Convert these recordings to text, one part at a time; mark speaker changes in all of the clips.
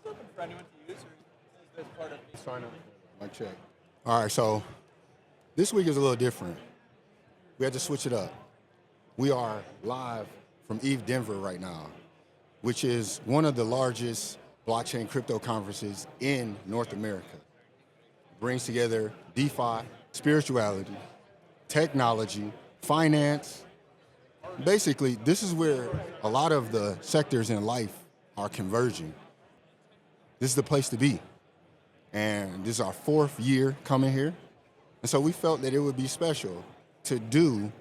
Speaker 1: open for anyone to use, or is this part of the
Speaker 2: Sign up. Mic check. All right, so this week is a little different. We had to switch it up. We are live from ETH Denver right now, which is one of the largest blockchain crypto conferences in North America. Brings together DeFi, spirituality, technology, finance. Basically, this is where a lot of the sectors in life are converging. This is the place to be. And this is our 4th year coming here. And so we felt that it would be special to do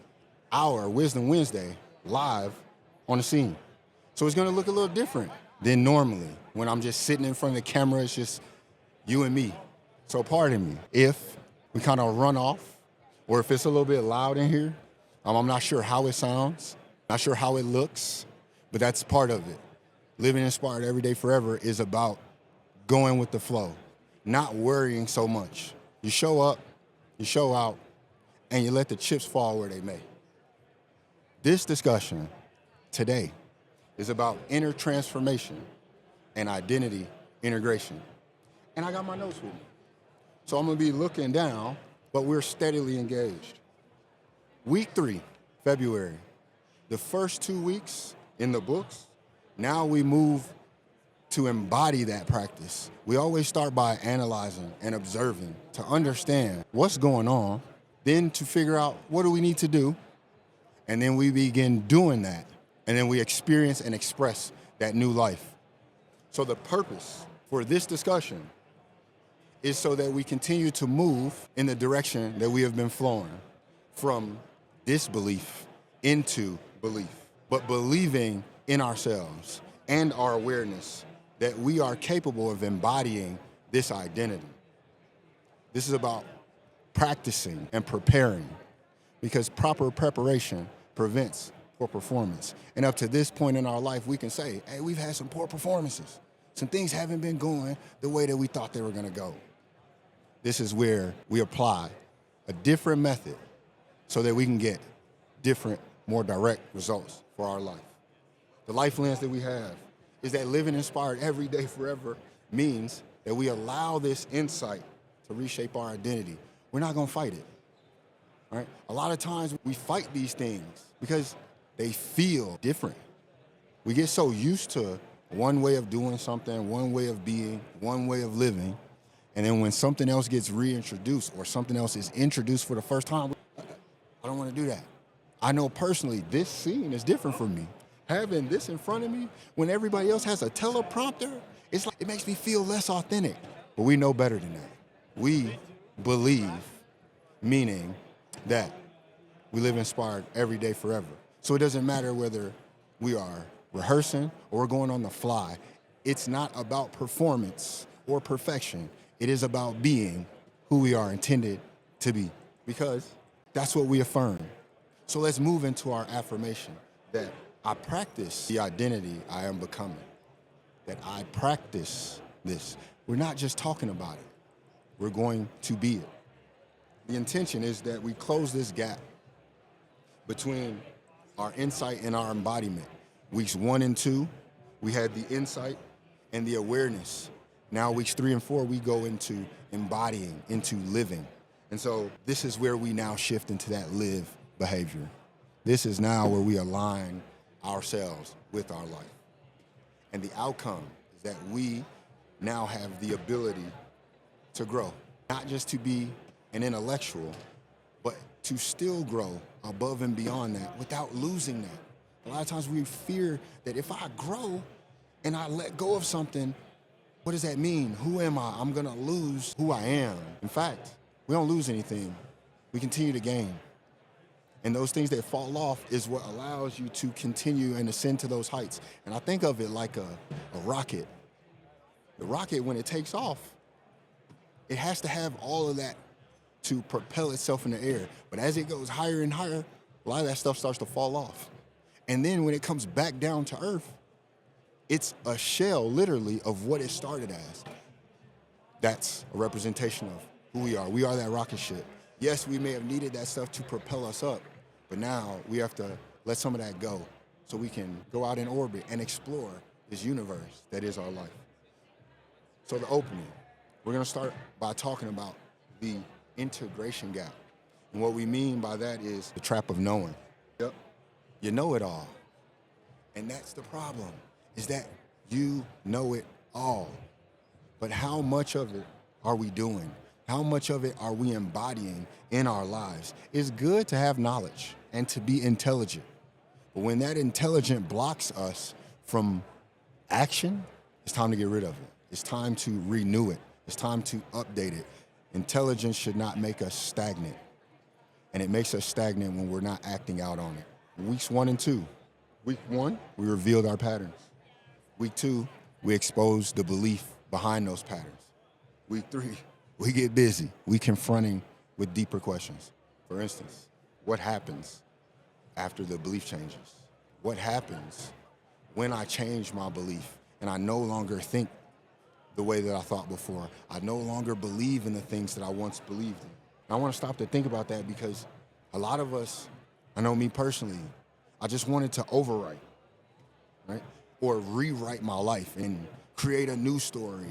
Speaker 2: our Wisdom Wednesday live on the scene. So it's gonna look a little different than normally when I'm just sitting in front of the camera, it's just you and me. So pardon me if we kind of run off or if it's a little bit loud in here. I'm not sure how it sounds, not sure how it looks, but that's part of it. Living inspired every day forever is about going with the flow, not worrying so much. You show up, you show out, and you let the chips fall where they may. This discussion today is about inner transformation and identity integration. And I got my notes with me. So I'm gonna be looking down, but we're steadily engaged. Week 3, February. The first 2 weeks in the books, now we move to embody that practice. We always start by analyzing and observing to understand what's going on, then to figure out what do we need to do, and then we begin doing that, and then we experience and express that new life. So the purpose for this discussion is so that we continue to move in the direction that we have been flowing from disbelief into belief, but believing in ourselves and our awareness that we are capable of embodying this identity. This is about practicing and preparing, because proper preparation prevents poor performance. And up to this point in our life, we can say, hey, we've had some poor performances. Some things haven't been going the way that we thought they were gonna go. This is where we apply a different method so that we can get different, more direct results for our life. The life lens that we have is that living inspired every day forever means that we allow this insight to reshape our identity. We're not gonna fight it, right? A lot of times we fight these things because they feel different. We get so used to one way of doing something, one way of being, one way of living, and then when something else gets reintroduced or something else is introduced for the first time, I don't wanna do that. I know personally this scene is different for me. Having this in front of me when everybody else has a teleprompter, it's like it makes me feel less authentic. But we know better than that. We believe, meaning that we live inspired every day forever. So it doesn't matter whether we are rehearsing or we're going on the fly. It's not about performance or perfection. It is about being who we are intended to be, because that's what we affirm. So let's move into our affirmation that I practice the identity I am becoming, that I practice this. We're not just talking about it, we're going to be it. The intention is that we close this gap between our insight and our embodiment. Weeks 1 and 2, we had the insight and the awareness. Now weeks 3 and 4, we go into embodying, into living. And so this is where we now shift into that live behavior. This is now where we align ourselves with our life. And the outcome is that we now have the ability to grow, not just to be an intellectual, but to still grow above and beyond that without losing that. A lot of times we fear that if I grow and I let go of something, what does that mean? Who am I? I'm gonna lose who I am. In fact, we don't lose anything. We continue to gain. And those things that fall off is what allows you to continue and ascend to those heights. And I think of it like a rocket. The rocket, when it takes off, it has to have all of that to propel itself in the air. But as it goes higher and higher, a lot of that stuff starts to fall off. And then when it comes back down to earth, it's a shell, literally, of what it started as. That's a representation of who we are. We are that rocket ship. Yes, we may have needed that stuff to propel us up, but now we have to let some of that go so we can go out in orbit and explore this universe that is our life. So the opening, we're going to start by talking about the integration gap. And what we mean by that is the trap of knowing. Yep. You know it all. And that's the problem, is that you know it all. But how much of it are we doing? How much of it are we embodying in our lives? It's good to have knowledge and to be intelligent. But when that intelligence blocks us from action, it's time to get rid of it. It's time to renew it. It's time to update it. Intelligence should not make us stagnant. And it makes us stagnant when we're not acting out on it. Weeks 1 and 2. Week 1, we revealed our patterns. Week 2, we exposed the belief behind those patterns. Week 3, we get busy. We confronting with deeper questions. For instance, what happens after the belief changes? What happens when I change my belief and I no longer think the way that I thought before? I no longer believe in the things that I once believed in. And I want to stop to think about that, because a lot of us, I know me personally, I just wanted to overwrite, right? Or rewrite my life and create a new story,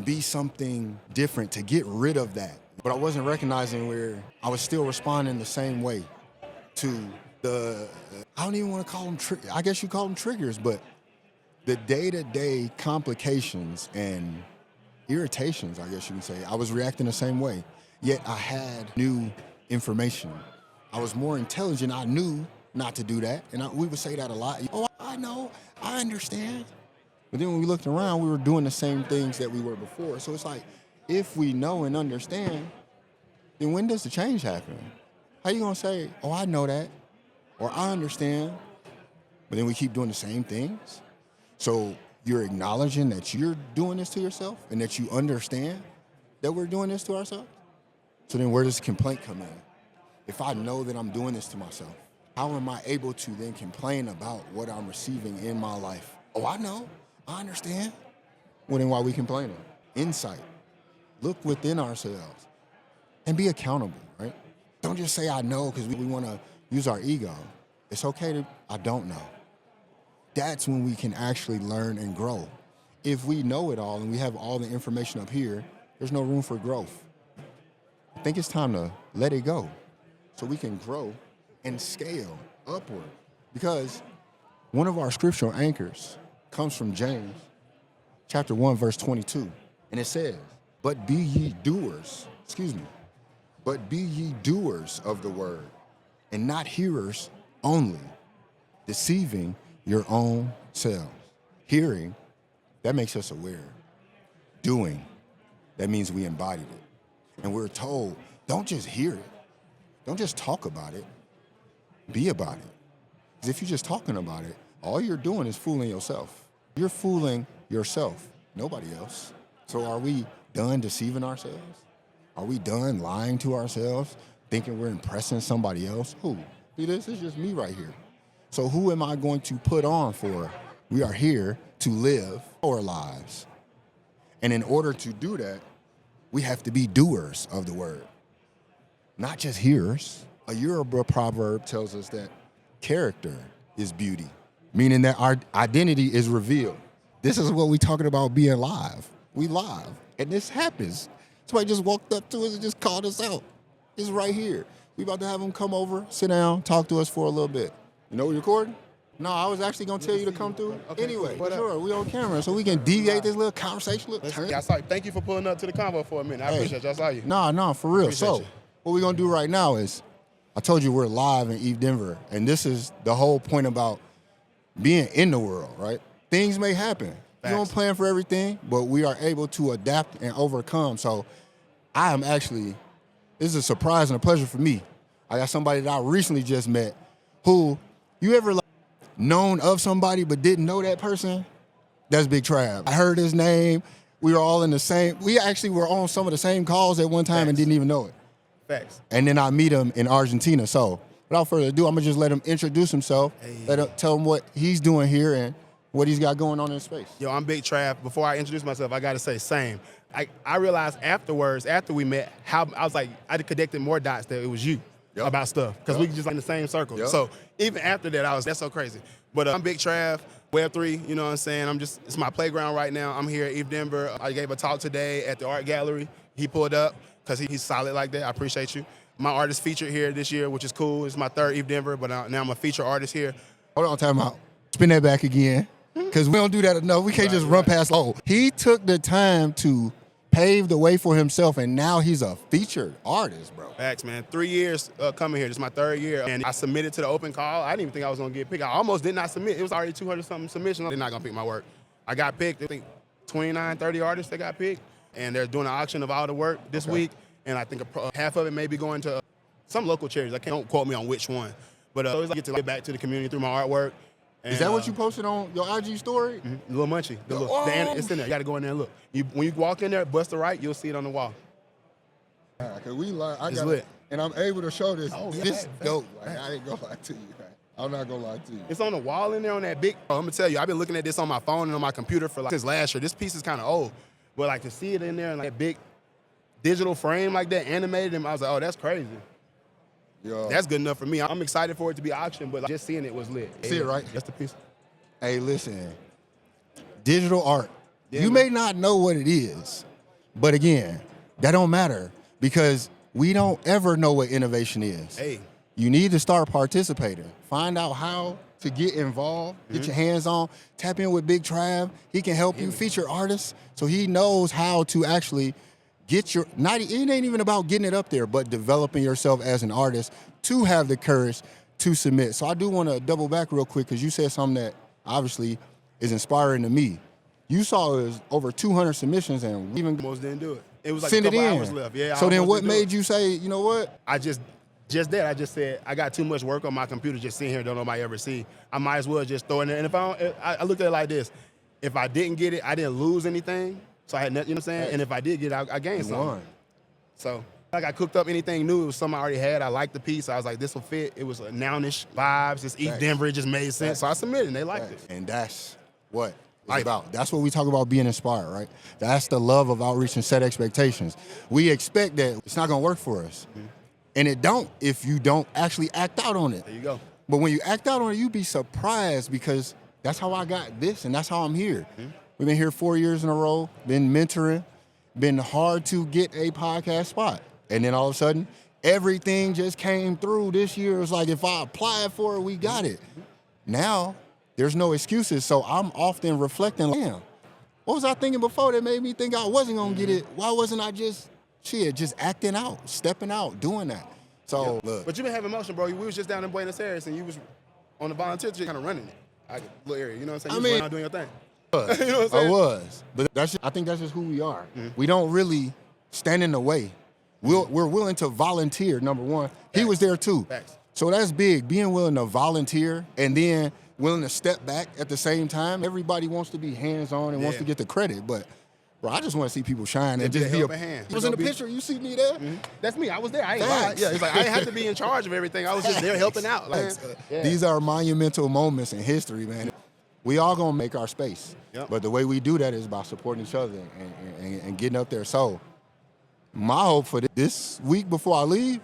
Speaker 2: be something different to get rid of that. But I wasn't recognizing where I was still responding the same way to the, I don't even want to call them, I guess you call them triggers, but the day-to-day complications and irritations, I guess you can say, I was reacting the same way. Yet I had new information. I was more intelligent. I knew not to do that. And we would say that a lot. Oh, I know, I understand. But then when we looked around, we were doing the same things that we were before. So it's like, if we know and understand, then when does the change happen? How you gonna say, oh, I know that, or I understand, but then we keep doing the same things? So you're acknowledging that you're doing this to yourself and that you understand that we're doing this to ourselves? So then where does complaint come in? If I know that I'm doing this to myself, how am I able to then complain about what I'm receiving in my life? Oh, I know, I understand. Well, then why are we complaining? Insight. Look within ourselves and be accountable, right? Don't just say I know because we want to use our ego. It's okay to, I don't know. That's when we can actually learn and grow. If we know it all and we have all the information up here, there's no room for growth. I think it's time to let it go so we can grow and scale upward. Because one of our scriptural anchors comes from James chapter 1, verse 22. And it says, but be ye doers of the word, and not hearers only, deceiving your own selves. Hearing, that makes us aware. Doing, that means we embodied it. And we're told, don't just hear it. Don't just talk about it. Be about it. Because if you're just talking about it, all you're doing is fooling yourself. You're fooling yourself, nobody else. So are we done deceiving ourselves? Are we done lying to ourselves, thinking we're impressing somebody else? Who? See, this is just me right here. So who am I going to put on for? We are here to live our lives. And in order to do that, we have to be doers of the word, not just hearers. A Yoruba proverb tells us that character is beauty, meaning that our identity is revealed. This is what we're talking about, being live. We live, and this happens. Somebody just walked up to us and just called us out. It's right here. We about to have them come over, sit down, talk to us for a little bit. You know we're recording? No, I was actually going to tell you to come through. Okay, anyway, sure, we on camera, so we can deviate this little conversation.
Speaker 1: Yeah, I saw you. Thank you for pulling up to the convo for a minute. I appreciate you. I saw you.
Speaker 2: No, for real. So what we're going to do right now is, I told you we're live in LiEF Denver, and this is the whole point about being in the world, right? Things may happen. You don't plan for everything, but we are able to adapt and overcome. So I am actually, this is a surprise and a pleasure for me. I got somebody that I recently just met who, you ever known of somebody but didn't know that person? That's Big Trav. I heard his name. We were all in the same, we actually were on some of the same calls at one time and didn't even know it.
Speaker 1: Facts.
Speaker 2: And then I meet him in Argentina. So without further ado, I'm gonna just let him introduce himself, tell him what he's doing here and what he's got going on in space.
Speaker 1: Yo, I'm Big Trav. Before I introduce myself, I gotta say same. I realized afterwards, after we met, how I was like, I connected more dots that it was you about stuff. Because we just in the same circle. So even after that, that's so crazy. But I'm Big Trav. Web3, you know what I'm saying? It's my playground right now. I'm here at ETH Denver. I gave a talk today at the art gallery. He pulled up because he's solid like that. I appreciate you. My artist featured here this year, which is cool. It's my third ETH Denver, but now I'm a feature artist here.
Speaker 2: Hold on, time out. Spin that back again, because we don't do that enough. We can't just run past. Oh, he took the time to pave the way for himself, and now he's a featured artist, bro.
Speaker 1: Facts, man. 3 years coming here. This is my third year, and I submitted to the open call. I didn't even think I was gonna get picked. I almost did not submit. It was already 200-something submissions. They're not gonna pick my work. I got picked. I think 29, 30 artists that got picked, and they're doing an auction of all the work this week. And I think half of it may be going to some local charities. Don't quote me on which one, but so I get to give back to the community through my artwork. And,
Speaker 2: is that what you posted on your IG story?
Speaker 1: Little Munchie. It's in there. You got to go in there and look. When you walk in there, bust the right, you'll see it on the wall.
Speaker 2: Cause we like,
Speaker 1: it's lit.
Speaker 2: And I'm able to show this.
Speaker 1: Oh,
Speaker 2: this dope. Like, I ain't gonna lie to you. I'm not gonna lie to you.
Speaker 1: It's on the wall in there on that big. I'm gonna tell you, I've been looking at this on my phone and on my computer for since last year. This piece is kind of old, but like to see it in there in like that big digital frame like that, animated, and I was like, oh, that's crazy.
Speaker 2: Yo.
Speaker 1: That's good enough for me. I'm excited for it to be auctioned, but just seeing it was lit.
Speaker 2: See it, right?
Speaker 1: That's the piece.
Speaker 2: Hey, listen, digital art.
Speaker 1: Yeah,
Speaker 2: you may not know what it is, but again, that don't matter because we don't ever know what innovation is.
Speaker 1: Hey.
Speaker 2: You need to start participating. Find out how to get involved, get your hands on, tap in with Big Trav. He can help you feature artists so he knows how to actually get your, it ain't even about getting it up there, but developing yourself as an artist to have the courage to submit. So I do want to double back real quick because you said something that obviously is inspiring to me. You saw it was over 200 submissions and we even
Speaker 1: almost didn't do it. It was like
Speaker 2: send
Speaker 1: a couple
Speaker 2: it in.
Speaker 1: hours left. Yeah.
Speaker 2: So then what made you say, you know what?
Speaker 1: I just said, I got too much work on my computer just sitting here, don't nobody ever see. I might as well just throw it in there. And if I looked at it like this, if I didn't get it, I didn't lose anything. So I had nothing, you know what I'm saying? And if I did get it, I gained something. So like I cooked up anything new, it was something I already had. I liked the piece. I was like, this will fit. It was a nounish vibes. It's ETH Denver. It just made sense. So I submitted and they liked it.
Speaker 2: And that's what it's about. That's what we talk about, being inspired, right? That's the love of outreach and set expectations. We expect that it's not gonna work for us. And it don't if you don't actually act out on it.
Speaker 1: There you go.
Speaker 2: But when you act out on it, you be surprised because that's how I got this and that's how I'm here. We've been here 4 years in a row, been mentoring, been hard to get a podcast spot. And then all of a sudden, everything just came through this year. It was like, if I applied for it, we got it. Now, there's no excuses. So I'm often reflecting, like, damn, what was I thinking before that made me think I wasn't gonna get it? Why wasn't I just acting out, stepping out, doing that? So look.
Speaker 1: But you've been having motion, bro. We was just down in Buenos Aires and you was on the volunteer trip kind of running it. Little area, you know what I'm saying? You was out doing your thing. You know what I'm saying?
Speaker 2: I was. But I think that's just who we are. We don't really stand in the way. We're willing to volunteer, number one. He was there too.
Speaker 1: Facts.
Speaker 2: So that's big, being willing to volunteer and then willing to step back at the same time. Everybody wants to be hands-on and wants to get the credit, but bro, I just want to see people shine and just be a hand. Was in the picture, you see me there?
Speaker 1: That's me. I was there. I ain't lied. Yeah, it's like I didn't have to be in charge of everything. I was just there helping out. Like,
Speaker 2: These are monumental moments in history, man. We all gonna make our space, but the way we do that is by supporting each other and getting up there. So my hope for this week before I leave,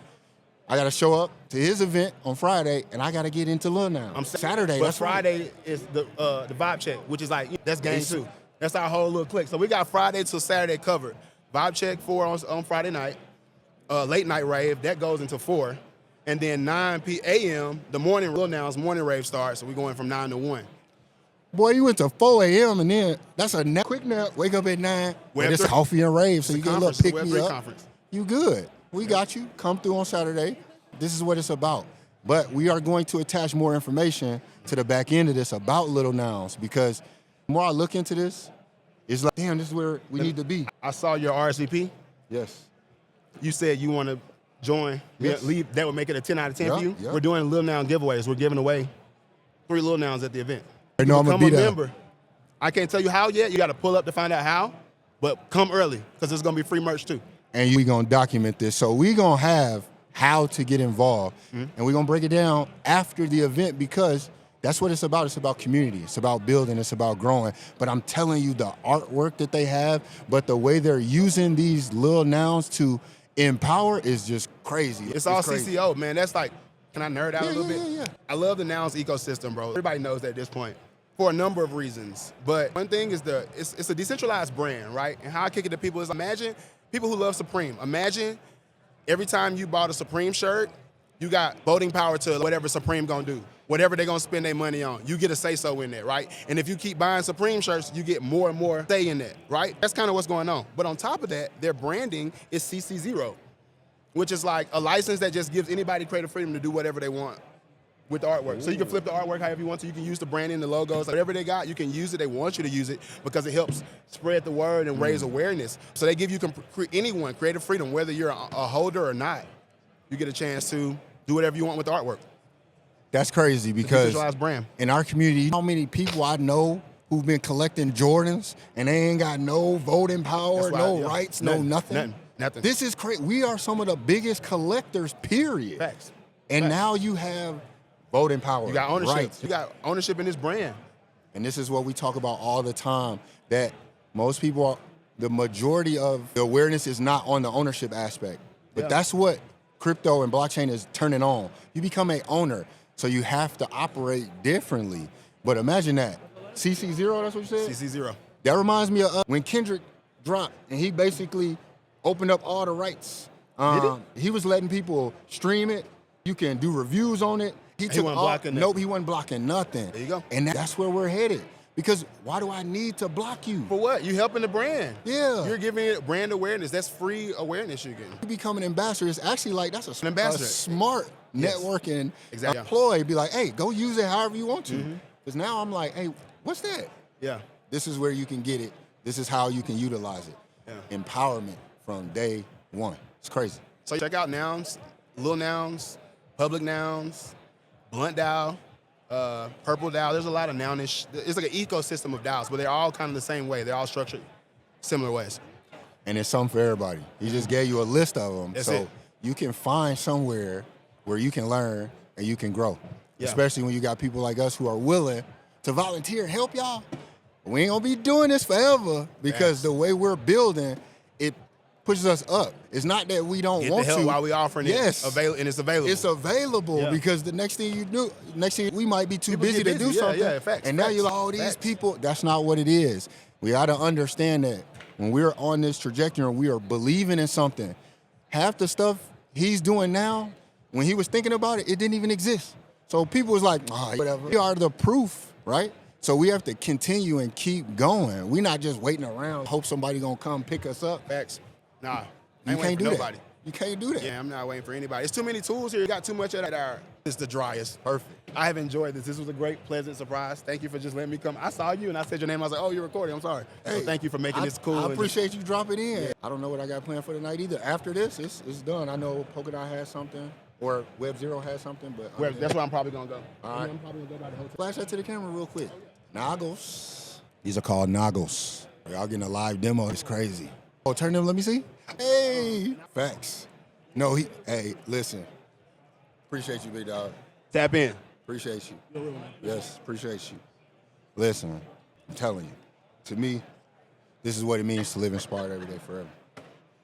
Speaker 2: I gotta show up to his event on Friday, and I gotta get into Lil Now. Saturday.
Speaker 1: But Friday is the vibe check, which is like that's game 2. That's our whole little clique. So we got Friday till Saturday covered. Vibe check 4 on Friday night. Late night rave that goes into 4, and then 9 a.m. the morning Lil Now's morning rave starts. So we're going from 9 to 1.
Speaker 2: Boy, you went to 4 a.m. and then that's a quick nap. Wake up at 9. It's coffee and rave, so you get a little pick me up.
Speaker 1: Conference.
Speaker 2: You good. We got you. Come through on Saturday. This is what it's about. But we are going to attach more information to the back end of this about Lil Nouns because the more I look into this, it's like, damn, this is where we need to be.
Speaker 1: I saw your RSVP.
Speaker 2: Yes.
Speaker 1: You said you want to join.
Speaker 2: Yes.
Speaker 1: Leave. That would make it a 10 out of 10 for you.
Speaker 2: Yep.
Speaker 1: We're doing Lil Now giveaways. We're giving away 3 Lil Nouns at the event.
Speaker 2: I know I'm gonna be there.
Speaker 1: Member. I can't tell you how yet. You got to pull up to find out how, but come early because there's gonna be free merch too.
Speaker 2: And we gonna document this. So we gonna have how to get involved, and we're gonna break it down after the event because that's what it's about. It's about community. It's about building. It's about growing. But I'm telling you, the artwork that they have, but the way they're using these Lil Nouns to empower is just crazy.
Speaker 1: It's all crazy. CCO, man. That's like, can I nerd out a little bit?
Speaker 2: Yeah.
Speaker 1: I love the Nouns ecosystem, bro. Everybody knows that at this point. for a number of reasons. But one thing is it's a decentralized brand, right? And how I kick it to people is imagine people who love Supreme. Imagine every time you bought a Supreme shirt, you got voting power to whatever Supreme gonna do. Whatever they're gonna spend their money on, you get a say-so in that, right? And if you keep buying Supreme shirts, you get more and more say in that, right? That's kind of what's going on. But on top of that, their branding is CC0, which is like a license that just gives anybody creative freedom to do whatever they want with the artwork. Ooh. So you can flip the artwork however you want to. You can use the branding, the logos, whatever they got, you can use it. They want you to use it because it helps spread the word and raise awareness. So they give you anyone creative freedom, whether you're a holder or not. You get a chance to do whatever you want with the artwork.
Speaker 2: That's crazy because
Speaker 1: brand.
Speaker 2: In our community, how many people I know who've been collecting Jordans and they ain't got no voting power, rights, nothing.
Speaker 1: Nothing.
Speaker 2: This is crazy. We are some of the biggest collectors, period.
Speaker 1: Facts.
Speaker 2: And now you have voting power.
Speaker 1: You got ownership.
Speaker 2: Rights.
Speaker 1: You got ownership in this brand.
Speaker 2: And this is what we talk about all the time, that most people, the majority of the awareness is not on the ownership aspect. But that's what crypto and blockchain is turning on. You become an owner, so you have to operate differently. But imagine that. CC0, that's what you said?
Speaker 1: CC0.
Speaker 2: That reminds me of when Kendrick dropped, and he basically opened up all the rights. He was letting people stream it. You can do reviews on it. He wasn't blocking nope, he wasn't blocking nothing.
Speaker 1: There you go.
Speaker 2: And that's where we're headed. Because why do I need to block you?
Speaker 1: For what? You helping the brand.
Speaker 2: Yeah.
Speaker 1: You're giving it brand awareness. That's free awareness you're getting.
Speaker 2: You become an ambassador. It's actually like that's
Speaker 1: an ambassador.
Speaker 2: A smart networking employee. Be like, hey, go use it however you want to. Because now I'm like, hey, what's that?
Speaker 1: Yeah.
Speaker 2: This is where you can get it. This is how you can utilize it. Yeah. Empowerment from day one. It's crazy.
Speaker 1: So check out nouns, little nouns, public nouns, blunt DAO, purple DAO. There's a lot of nounish. It's like an ecosystem of DAOs, but they're all kind of the same way. They're all structured similar ways.
Speaker 2: And it's something for everybody. He just gave you a list of them.
Speaker 1: That's
Speaker 2: so
Speaker 1: it.
Speaker 2: You can find somewhere where you can learn and you can grow. Yeah. Especially when you got people like us who are willing to volunteer and help y'all. We ain't gonna be doing this forever because the way we're building, it pushes us up. It's not that we don't want
Speaker 1: the help
Speaker 2: to.
Speaker 1: While we offering it, and it's available.
Speaker 2: It's available because the next thing we might be too busy to do something.
Speaker 1: Yeah, facts.
Speaker 2: And now you're like, oh, these people. That's not what it is. We got to understand that when we're on this trajectory and we are believing in something, half the stuff he's doing now, when he was thinking about it, it didn't even exist. So people was like, oh, whatever. We are the proof, right? So we have to continue and keep going. We're not just waiting around, hope somebody gonna come pick us up.
Speaker 1: Facts. Nah,
Speaker 2: you can't do
Speaker 1: nobody.
Speaker 2: That. You can't do that.
Speaker 1: Yeah, I'm not waiting for anybody. It's too many tools here. You got too much of that. It's the driest.
Speaker 2: Perfect.
Speaker 1: I have enjoyed this. This was a great, pleasant surprise. Thank you for just letting me come. I saw you and I said your name. I was like, oh, you're recording. I'm sorry.
Speaker 2: Hey,
Speaker 1: so thank you for making this cool.
Speaker 2: I appreciate you dropping in. Yeah. I don't know what I got planned for tonight either. After this, it's done. I know Polka Dot has something. Or Web Zero has something, but
Speaker 1: that's where I'm probably gonna go.
Speaker 2: All right.
Speaker 1: I'm probably gonna go by the hotel.
Speaker 2: Flash that to the camera real quick. Naggles. These are called Naggles. Y'all getting a live demo. It's crazy. Oh, turn them. Let me see. Hey, facts. No, hey, listen. Appreciate you, big dog.
Speaker 1: Tap in.
Speaker 2: Appreciate you. Yes, appreciate you. Listen, I'm telling you. To me, this is what it means to live inspired every day forever.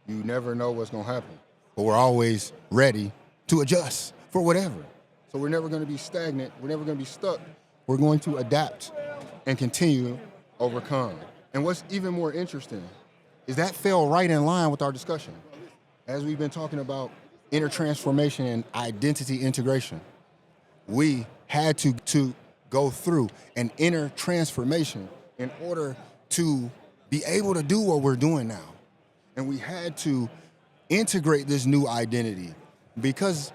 Speaker 2: You never know what's gonna happen, but we're always ready to adjust for whatever. So we're never gonna be stagnant. We're never gonna be stuck. We're going to adapt and continue to overcome. And what's even more interesting is that fell right in line with our discussion. As we've been talking about inner transformation and identity integration, we had to go through an inner transformation in order to be able to do what we're doing now. And we had to integrate this new identity because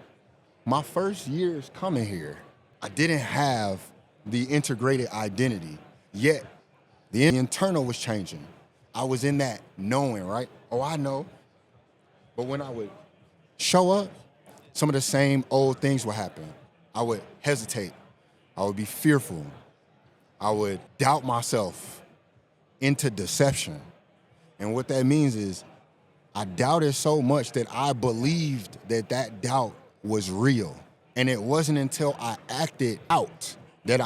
Speaker 2: my first years coming here, I didn't have the integrated identity, yet the internal was changing. I was in that knowing, right? Oh, I know. But when I would show up, some of the same old things would happen. I would hesitate. I would be fearful. I would doubt myself into deception. And what that means is I doubted so much that I believed that doubt was real. And it wasn't until I acted out that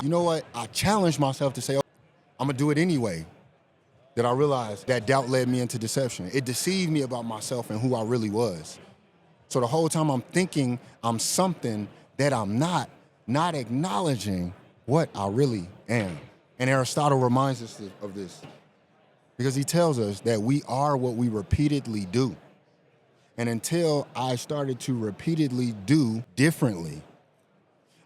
Speaker 2: I challenged myself to say, oh, I'm gonna do it anyway, that I realized that doubt led me into deception. It deceived me about myself and who I really was. So the whole time I'm thinking I'm something that I'm not acknowledging what I really am. And Aristotle reminds us of this because he tells us that we are what we repeatedly do. And until I started to repeatedly do differently,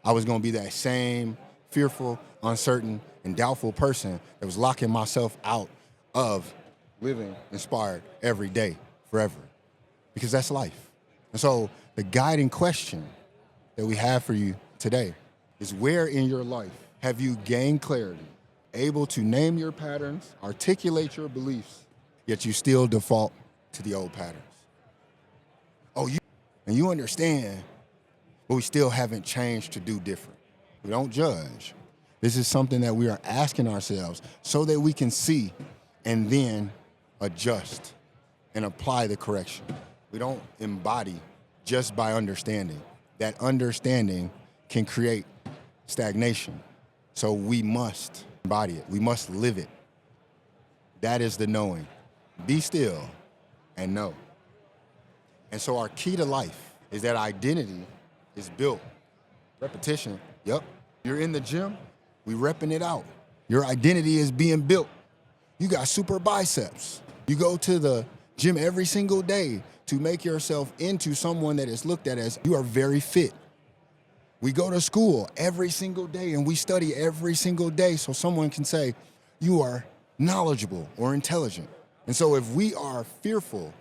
Speaker 2: I was going to be that same fearful, uncertain, and doubtful person that was locking myself out of living inspired every day, forever, because that's life. And so the guiding question that we have for you today is, where in your life have you gained clarity, able to name your patterns, articulate your beliefs, yet you still default to the old patterns? And you understand, but we still haven't changed to do different. We don't judge. This is something that we are asking ourselves so that we can see and then adjust and apply the correction. We don't embody just by understanding. That understanding can create stagnation. So we must embody it. We must live it. That is the knowing. Be still and know. And so our key to life is that identity is built. Repetition, yep. You're in the gym, we repping it out. Your identity is being built. You got super biceps. You go to the gym every single day to make yourself into someone that is looked at as you are very fit. We go to school every single day and we study every single day so someone can say you are knowledgeable or intelligent. And so if we are fearful,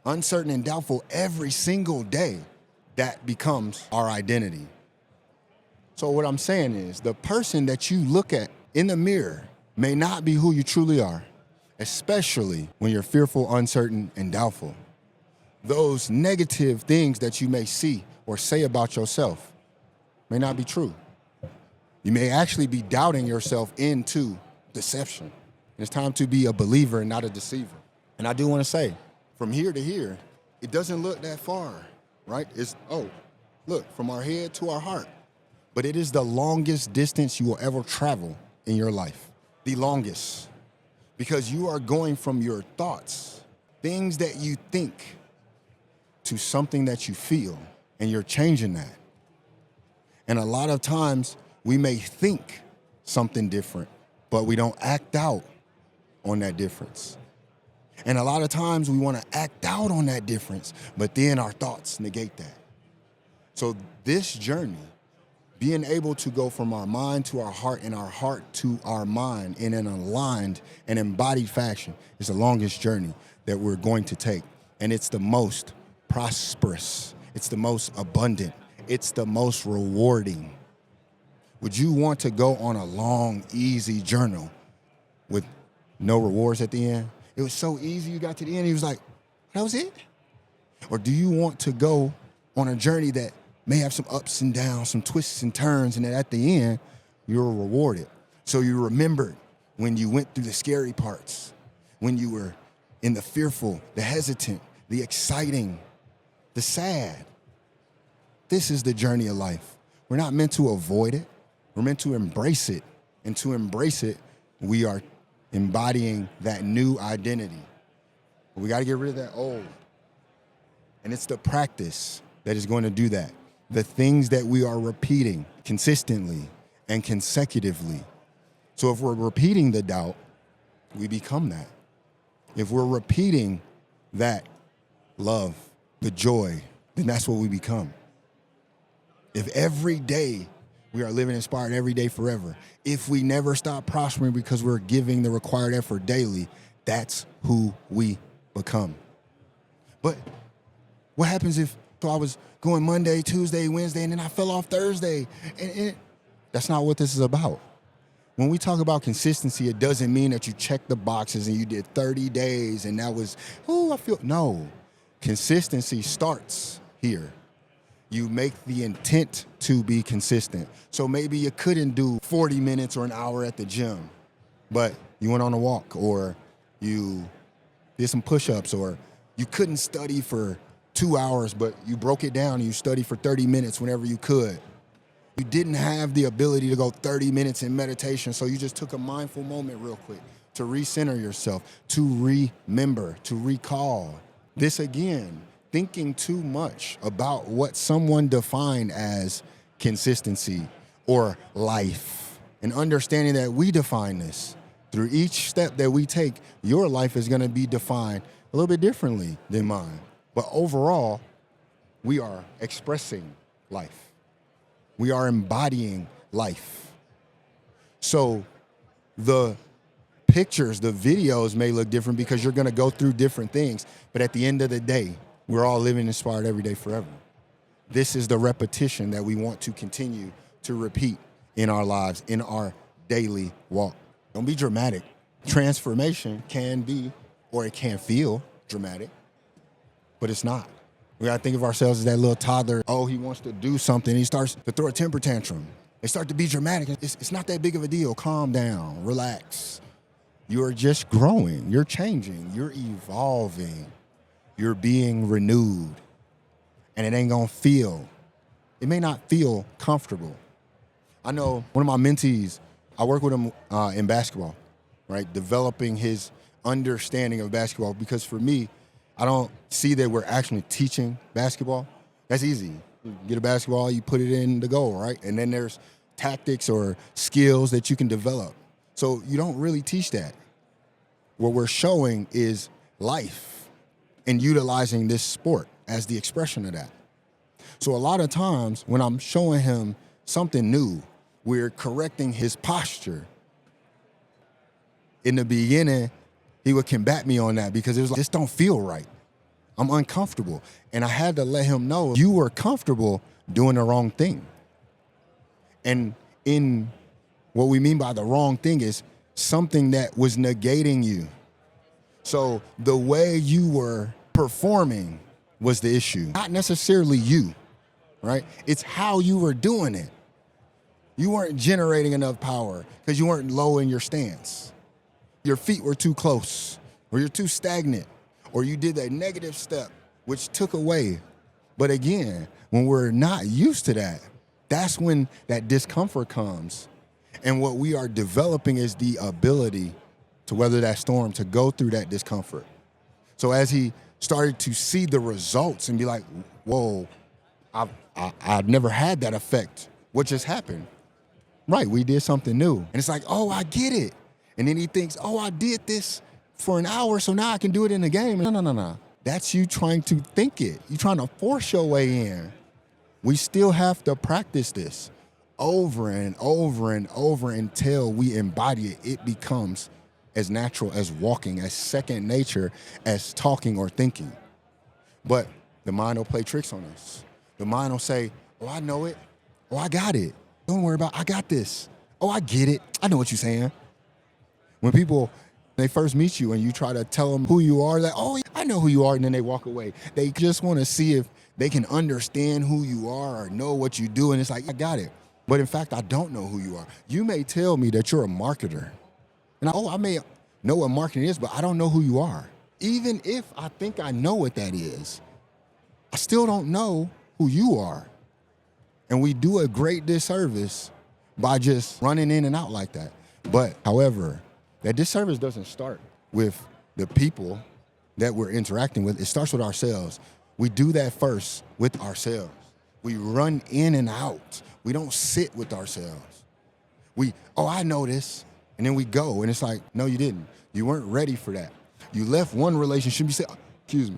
Speaker 2: uncertain, and doubtful every single day, that becomes our identity. So what I'm saying is, the person that you look at in the mirror may not be who you truly are, especially when you're fearful, uncertain, and doubtful. Those negative things that you may see or say about yourself may not be true. You may actually be doubting yourself into deception. It's time to be a believer and not a deceiver. And I do want to say, from here to here, it doesn't look that far, right? Look, from our head to our heart. But it is the longest distance you will ever travel in your life. The longest. Because you are going from your thoughts, things that you think, to something that you feel, and you're changing that. And a lot of times, we may think something different, but we don't act out on that difference. And a lot of times we want to act out on that difference, but then our thoughts negate that. So this journey, being able to go from our mind to our heart and our heart to our mind in an aligned and embodied fashion, is the longest journey that we're going to take. And it's the most prosperous. It's the most abundant. It's the most rewarding. Would you want to go on a long, easy journey with no rewards at the end? It was so easy, you got to the end, he was like, that was it? Or do you want to go on a journey that may have some ups and downs, some twists and turns, and then at the end, you're rewarded? So you remembered when you went through the scary parts, when you were in the fearful, the hesitant, the exciting, the sad. This is the journey of life. We're not meant to avoid it. We're meant to embrace it. And to embrace it, we are embodying that new identity. We got to get rid of that old. And it's the practice that is going to do that. The things that we are repeating consistently and consecutively. So if we're repeating the doubt, we become that. If we're repeating that love, the joy, then that's what we become. If every day we are living inspired every day forever, if we never stop prospering because we're giving the required effort daily, that's who we become. But what happens if I was going Monday, Tuesday, Wednesday, and then I fell off Thursday? And that's not what this is about. When we talk about consistency, it doesn't mean that you check the boxes and you did 30 days and that was, no. Consistency starts here. You make the intent to be consistent. So maybe you couldn't do 40 minutes or an hour at the gym, but you went on a walk, or you did some push-ups, or you couldn't study for 2 hours, but you broke it down and you studied for 30 minutes whenever you could. You didn't have the ability to go 30 minutes in meditation, so you just took a mindful moment real quick to recenter yourself, to remember, to recall. This again, thinking too much about what someone defined as consistency or life and understanding that we define this. Through each step that we take, your life is going to be defined a little bit differently than mine. But overall, we are expressing life. We are embodying life. So the pictures, the videos may look different because you're going to go through different things. But at the end of the day, we're all living inspired every day forever. This is the repetition that we want to continue to repeat in our lives, in our daily walk. Don't be dramatic. Transformation can be, or it can feel dramatic, but it's not. We gotta think of ourselves as that little toddler. Oh, he wants to do something. He starts to throw a temper tantrum. They start to be dramatic. It's not that big of a deal. Calm down, relax. You're just growing. You're changing. You're evolving. You're being renewed. And it ain't gonna feel, it may not feel comfortable. I know one of my mentees, I work with him in basketball, right? Developing his understanding of basketball, because for me, I don't see that we're actually teaching basketball. That's easy. You get a basketball, you put it in the goal, right? And then there's tactics or skills that you can develop. So you don't really teach that. What we're showing is life and utilizing this sport as the expression of that. So a lot of times when I'm showing him something new, we're correcting his posture. In the beginning, he would combat me on that because it was like, this don't feel right. I'm uncomfortable. And I had to let him know you were comfortable doing the wrong thing. And in what we mean by the wrong thing is something that was negating you. So the way you were performing was the issue, not necessarily you, right? It's how you were doing it. You weren't generating enough power because you weren't low in your stance. Your feet were too close, or you're too stagnant, or you did that negative step, which took away. But again, when we're not used to that, that's when that discomfort comes. And what we are developing is the ability to weather that storm, to go through that discomfort. So as he started to see the results and be like, whoa, I've never had that effect. What just happened? Right, we did something new. And it's like, oh, I get it. And then he thinks, oh, I did this for an hour, so now I can do it in the game. No. That's you trying to think it. You're trying to force your way in. We still have to practice this over and over and over until we embody it. It becomes as natural as walking, as second nature as talking or thinking. But the mind will play tricks on us. The mind will say, oh, I know it. Oh, I got it. Don't worry about it. I got this. Oh, I get it. I know what you're saying. When people, they first meet you and you try to tell them who you are, like, oh, I know who you are, and then they walk away. They just want to see if they can understand who you are or know what you do, and it's like, I got it. But in fact, I don't know who you are. You may tell me that you're a marketer, and I may know what marketing is, but I don't know who you are. Even if I think I know what that is, I still don't know who you are. And we do a great disservice by just running in and out like that. But however, that disservice doesn't start with the people that we're interacting with. It starts with ourselves. We do that first with ourselves. We run in and out. We don't sit with ourselves. I know this. And then we go. And it's like, no, you didn't. You weren't ready for that. You left one relationship. You said, excuse me.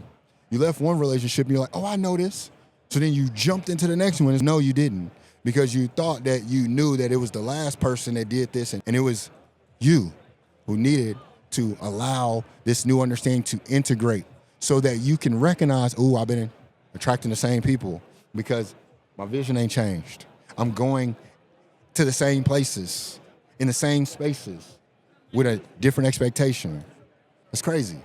Speaker 2: You left one relationship and you're like, oh, I know this. So then you jumped into the next one. No, you didn't. Because you thought that you knew that it was the last person that did this. And it was you who needed to allow this new understanding to integrate so that you can recognize, oh, I've been attracting the same people because my vision ain't changed. I'm going to the same places, in the same spaces with a different expectation. That's crazy.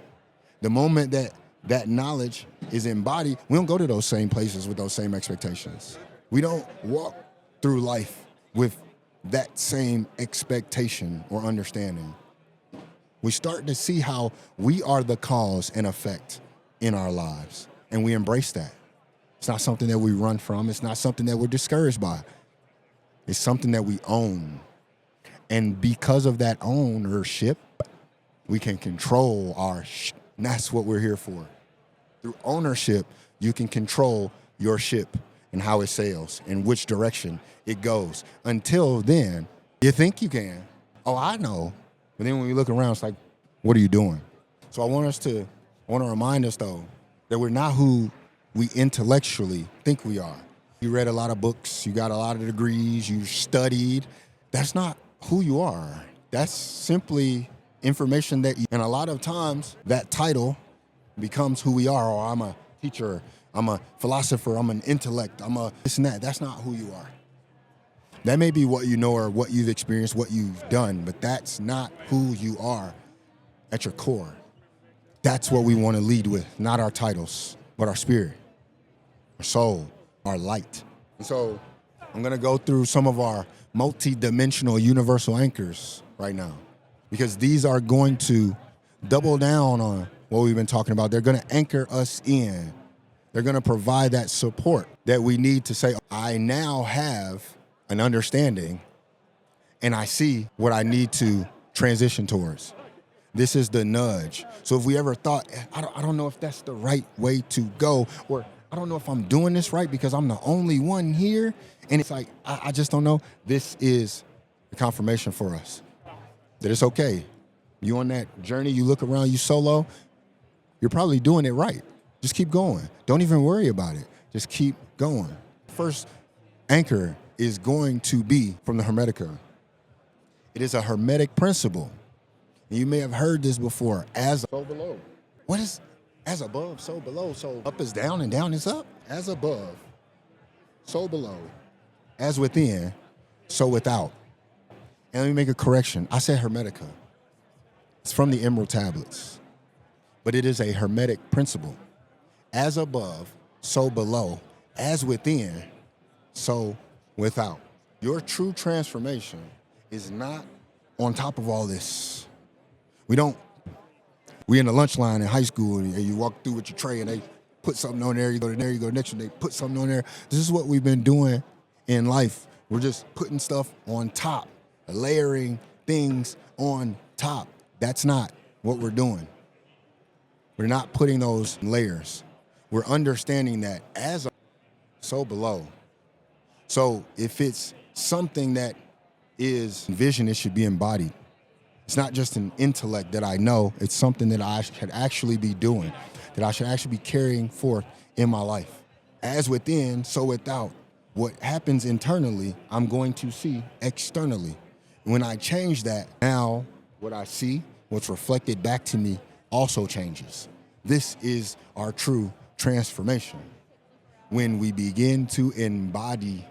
Speaker 2: The moment that knowledge is embodied, we don't go to those same places with those same expectations. We don't walk through life with that same expectation or understanding. We start to see how we are the cause and effect in our lives, and we embrace that. It's not something that we run from. It's not something that we're discouraged by. It's something that we own. And because of that ownership, we can control and that's what we're here for. Through ownership, you can control your ship and how it sails and which direction it goes. Until then, You think you can. Oh, I know. But then when we look around, it's like, what are you doing? So I want to remind us, though, that we're not who we intellectually think we are. You read a lot of books, you got a lot of degrees, you studied. That's not who you are. That's simply information and a lot of times that title becomes who we are. Or I'm a teacher, I'm a philosopher, I'm an intellect, I'm a this and that. That's not who you are. That may be what you know or what you've experienced, what you've done, but that's not who you are at your core. That's what we want to lead with, not our titles, but our spirit, our soul, our light. And so I'm going to go through some of our multi-dimensional universal anchors right now, because these are going to double down on what we've been talking about. They're going to anchor us in. They're going to provide that support that we need to say, I now have an understanding and I see what I need to transition towards. This is the nudge. So if we ever thought, I don't know if that's the right way to go, or I don't know if I'm doing this right because I'm the only one here, and it's like, I just don't know. This is the confirmation for us that it's okay. You on that journey, you look around, you solo, you're probably doing it right. Just keep going. Don't even worry about it. Just keep going. First anchor is going to be from the Hermetica. It is a Hermetic principle. And you may have heard this before, as so below. What is as above, so below? So up is down and down is up? As above, so below. As within, so without. And let me make a correction. I said Hermetica. It's from the Emerald Tablets. But it is a Hermetic principle. As above, so below. As within, so without. Your true transformation is not on top of all this. We in the lunch line in high school and you walk through with your tray and they put something on there, you go to there, you go to next one, they put something on there. This is what we've been doing in life. We're just putting stuff on top, layering things on top. That's not what we're doing. We're not putting those layers. We're understanding that as so below. So if it's something that is vision, it should be embodied. It's not just an intellect that I know. It's something that I should actually be doing, that I should actually be carrying forth in my life. As within, so without. What happens internally, I'm going to see externally. When I change that, now what I see, what's reflected back to me, also changes. This is our true transformation. When we begin to embody,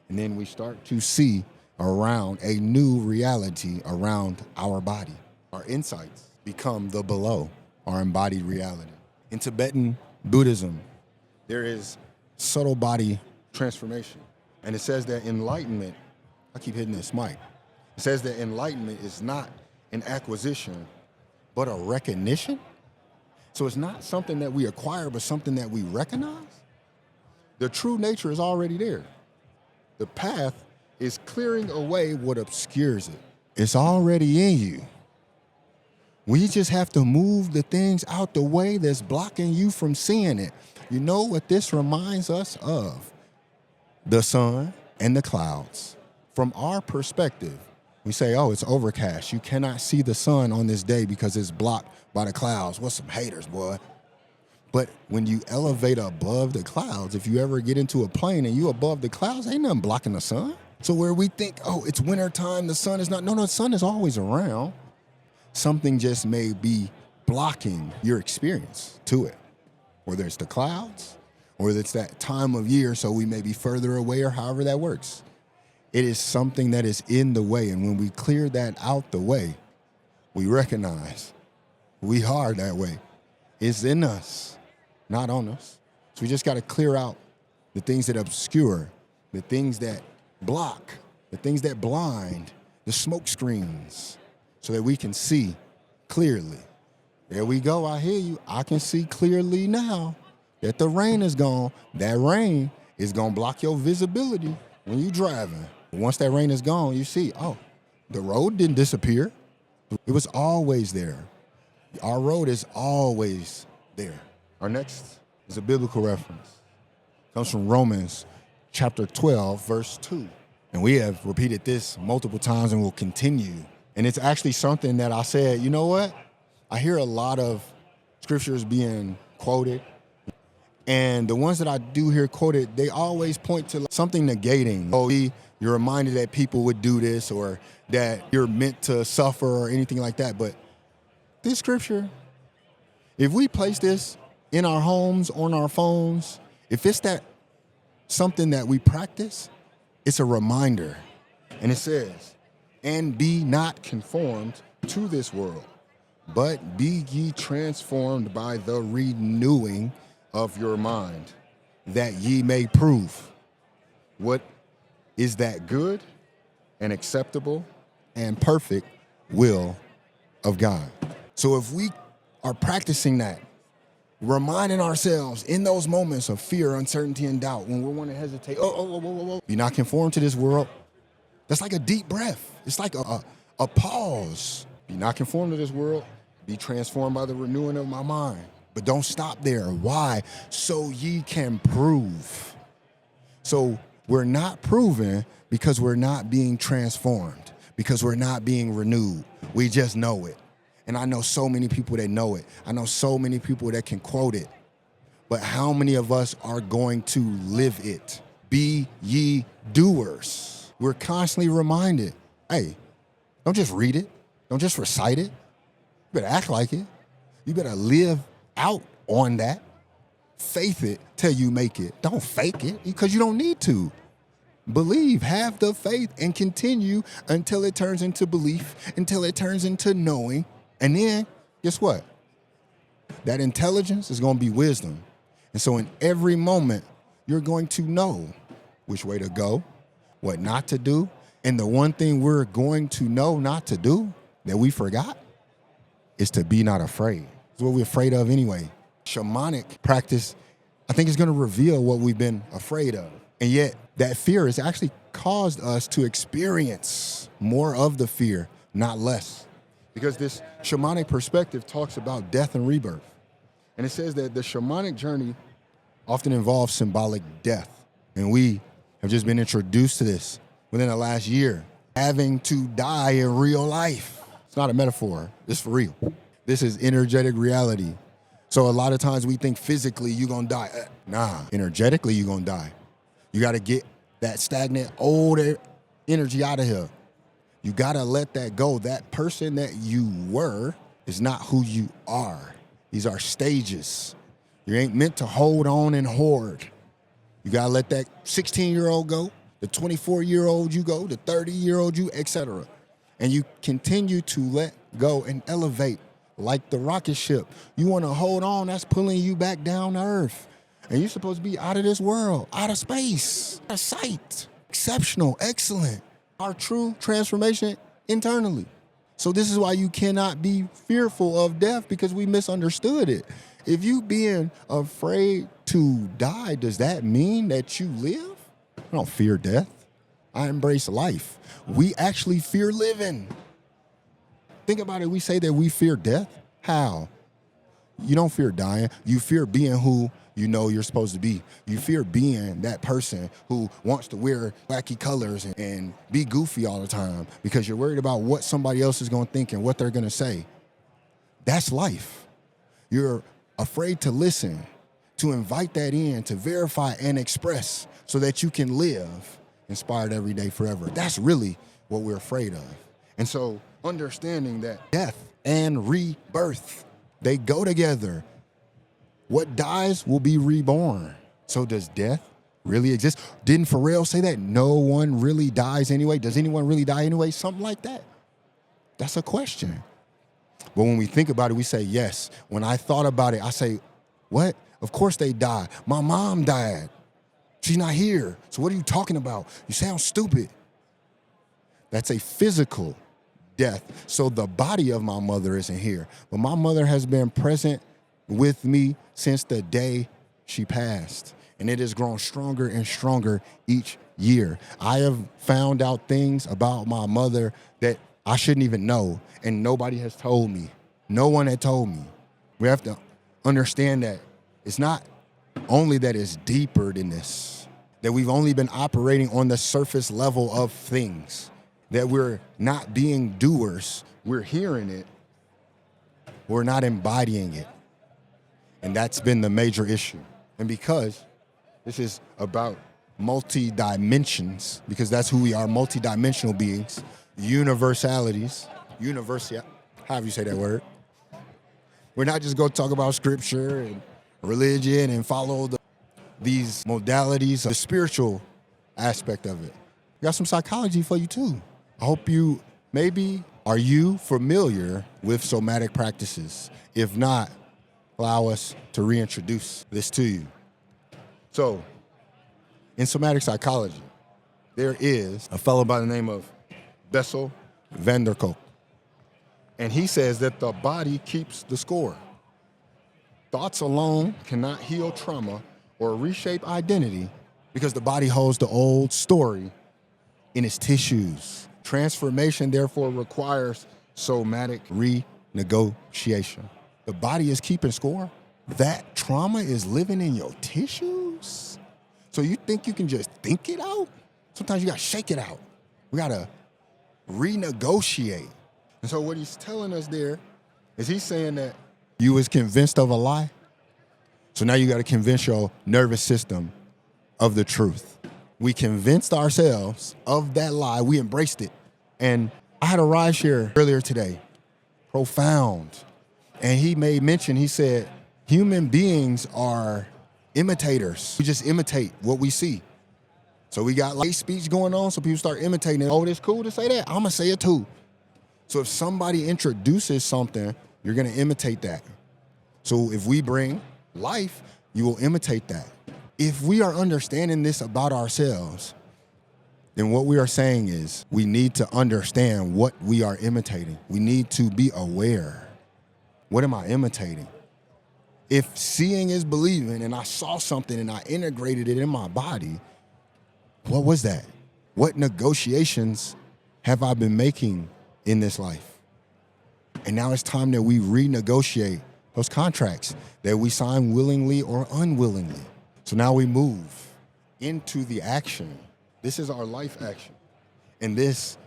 Speaker 2: and then we start to see around a new reality around our body. Our insights become the below, our embodied reality. In Tibetan Buddhism, there is subtle body transformation. And it says that enlightenment, I keep hitting this mic, it says that enlightenment is not an acquisition, but a recognition. So it's not something that we acquire, but something that we recognize. The true nature is already there. The path is clearing away what obscures it. It's already in you. We just have to move the things out the way that's blocking you from seeing it. You know what this reminds us of? The sun and the clouds. From our perspective, we say, oh, it's overcast. You cannot see the sun on this day because it's blocked by the clouds. What's some haters, boy? But when you elevate above the clouds, if you ever get into a plane and you above the clouds, ain't nothing blocking the sun. So where we think, oh, it's wintertime, the sun is not. No, the sun is always around. Something just may be blocking your experience to it. Whether it's the clouds, or it's that time of year, so we may be further away, or however that works. It is something that is in the way. And when we clear that out the way, we recognize we are that way. It's in us, not on us. So we just got to clear out the things that obscure, the things that block, the things that blind, the smoke screens, so that we can see clearly. There we go. I hear you. I can see clearly now that the rain is gone. That rain is going to block your visibility when you're driving. Once that rain is gone, you see, oh, the road didn't disappear. It was always there. Our road is always there. Our next is a biblical reference. It comes from Romans chapter 12, verse 2. And we have repeated this multiple times and will continue. And it's actually something that I said, you know what? I hear a lot of scriptures being quoted. And the ones that I do hear quoted, they always point to something negating. Oh, you're reminded that people would do this or that you're meant to suffer or anything like that. But this scripture, if we place this in our homes, on our phones, if it's that something that we practice, it's a reminder. And it says, and be not conformed to this world, but be ye transformed by the renewing of your mind, that ye may prove what is that good and acceptable and perfect will of God. So if we are practicing that, reminding ourselves in those moments of fear, uncertainty, and doubt, when we want to hesitate, be not conformed to this world. That's like a deep breath. It's like a pause. Be not conformed to this world. Be transformed by the renewing of my mind. But don't stop there. Why? So ye can prove. So we're not proven because we're not being transformed, because we're not being renewed. We just know it. And I know so many people that know it. I know so many people that can quote it. But how many of us are going to live it? Be ye doers. We're constantly reminded, hey, don't just read it. Don't just recite it. You better act like it. You better live out on that. Faith it till you make it. Don't fake it because you don't need to. Believe, have the faith, and continue until it turns into belief, until it turns into knowing. And then, guess what? That intelligence is going to be wisdom. And so in every moment, you're going to know which way to go, what not to do. And the one thing we're going to know not to do that we forgot is to be not afraid. It's what we're afraid of anyway. Shamanic practice, I think, is going to reveal what we've been afraid of. And yet that fear has actually caused us to experience more of the fear, not less. Because this shamanic perspective talks about death and rebirth. And it says that the shamanic journey often involves symbolic death. And we have just been introduced to this within the last year, having to die in real life. It's not a metaphor, it's for real. This is energetic reality. So a lot of times we think physically you're gonna die. Nah, energetically you're gonna die. You gotta get that stagnant old energy out of here. You gotta let that go. That person that you were is not who you are. These are stages. You ain't meant to hold on and hoard. You gotta let that 16-year-old go, the 24-year-old you go, the 30-year-old you, etc. And you continue to let go and elevate like the rocket ship. You wanna hold on, that's pulling you back down to earth. And you're supposed to be out of this world, out of space, out of sight. Exceptional, excellent. Our true transformation internally. So this is why you cannot be fearful of death, because we misunderstood it. If you being afraid to die, does that mean that you live? I don't fear death. I embrace life. We actually fear living. Think about it. We say that we fear death. How? You don't fear dying. You fear being who you know you're supposed to be. You fear being that person who wants to wear wacky colors and be goofy all the time because you're worried about what somebody else is going to think and what they're going to say. That's life. You're afraid to listen, to invite that in, to verify and express so that you can live inspired every day forever. That's really what we're afraid of. And so understanding that death and rebirth, they go together. What dies will be reborn. So does death really exist? Didn't Pharrell say that? No one really dies anyway. Does anyone really die anyway? Something like that. That's a question. But when we think about it, we say yes. When I thought about it, I say, what? Of course they die. My mom died. She's not here. So what are you talking about? You sound stupid. That's a physical death. So the body of my mother isn't here. But my mother has been present with me since the day she passed. And it has grown stronger and stronger each year. I have found out things about my mother that I shouldn't even know, and nobody has told me. No one had told me. We have to understand that it's not only that it's deeper than this. that we've only been operating on the surface level of things, that we're not being doers, we're hearing it, we're not embodying it. And that's been the major issue. And because this is about multi-dimensions, because that's who we are, multi-dimensional beings, universalities, however you say that word. We're not just going to talk about scripture and religion and follow these modalities, the spiritual aspect of it. We got some psychology for you too. I hope are you familiar with somatic practices? If not, allow us to reintroduce this to you. So, in somatic psychology, there is a fellow by the name of Bessel van der Kolk. And he says that the body keeps the score. Thoughts alone cannot heal trauma or reshape identity because the body holds the old story in its tissues. Transformation, therefore, requires somatic renegotiation. The body is keeping score. That trauma is living in your tissues. So you think you can just think it out? Sometimes you gotta shake it out. We gotta renegotiate. And so what he's telling us there is he's saying that you was convinced of a lie. So now you gotta convince your nervous system of the truth. We convinced ourselves of that lie. We embraced it. And I had a ride share earlier today, profound. And he made mention, he said, human beings are imitators. We just imitate what we see. So we got like speech going on, so people start imitating it. Oh, it's cool to say that. I'm gonna say it too. So if somebody introduces something, you're gonna imitate that. So if we bring life, you will imitate that. If we are understanding this about ourselves, then what we are saying is we need to understand what we are imitating. We need to be aware. What am I imitating? If seeing is believing and I saw something and I integrated it in my body, what was that? What negotiations have I been making in this life? And now it's time that we renegotiate those contracts that we sign willingly or unwillingly. So now we move into the action. This is our life action. And this,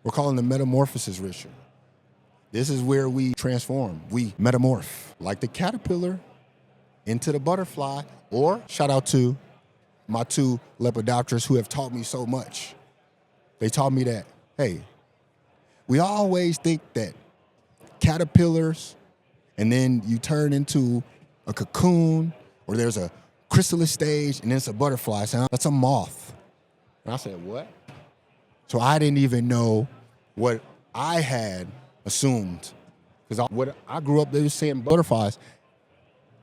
Speaker 2: we're calling the metamorphosis ritual. This is where we transform. We metamorph like the caterpillar into the butterfly, or shout out to my two lepidopterists who have taught me so much. They taught me that, hey, we always think that caterpillars and then you turn into a cocoon or there's a chrysalis stage and then it's a butterfly. So that's a moth. And I said, what? So I didn't even know what I had assumed. Because what I grew up, they were saying butterflies.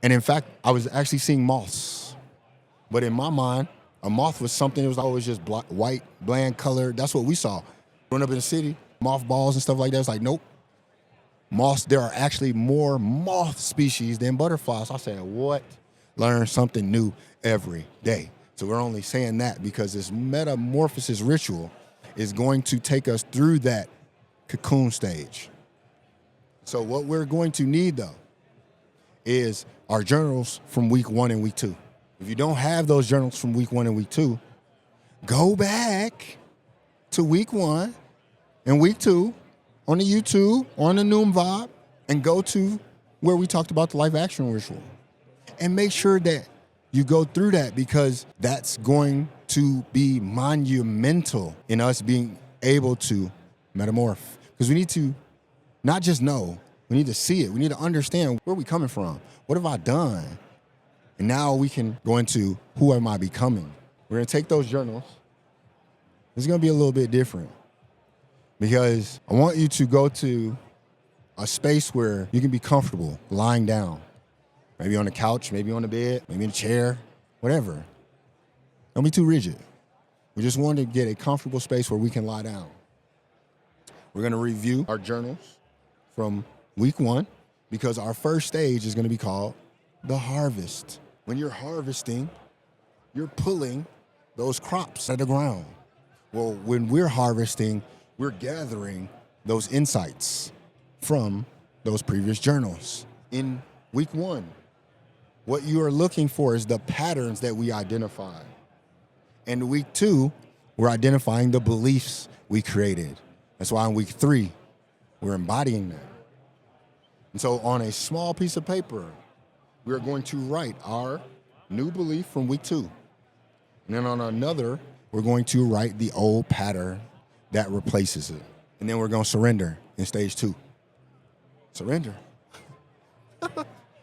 Speaker 2: And in fact, I was actually seeing moths. But in my mind, a moth was something that was always just white, bland color. That's what we saw. Growing up in the city, mothballs and stuff like that. It's like, nope. Moths, there are actually more moth species than butterflies. I said, what? Learn something new every day. So we're only saying that because this metamorphosis ritual is going to take us through that cocoon stage. So what we're going to need, though, is our journals from week 1 and week 2. If you don't have those journals from week 1 and week 2, go back to week 1 and week 2 on the YouTube, on the Noom Vibe, and go to where we talked about the life action ritual. And make sure that you go through that, because that's going to be monumental in us being able to metamorph. Because we need to not just know, we need to see it. We need to understand where we're coming from. What have I done? And now we can go into who am I becoming? We're going to take those journals. It's going to be a little bit different, because I want you to go to a space where you can be comfortable lying down. Maybe on the couch, maybe on the bed, maybe in a chair, whatever. Don't be too rigid. We just want to get a comfortable space where we can lie down. We're going to review our journals from week 1, because our first stage is going to be called the harvest. When you're harvesting, you're pulling those crops out of the ground. Well, when we're harvesting, we're gathering those insights from those previous journals. In week 1, what you are looking for is the patterns that we identified. And week 2, we're identifying the beliefs we created. That's why in week 3, we're embodying that. And so on a small piece of paper, we're going to write our new belief from week 2. And then on another, we're going to write the old pattern that replaces it. And then we're going to surrender in stage 2. Surrender.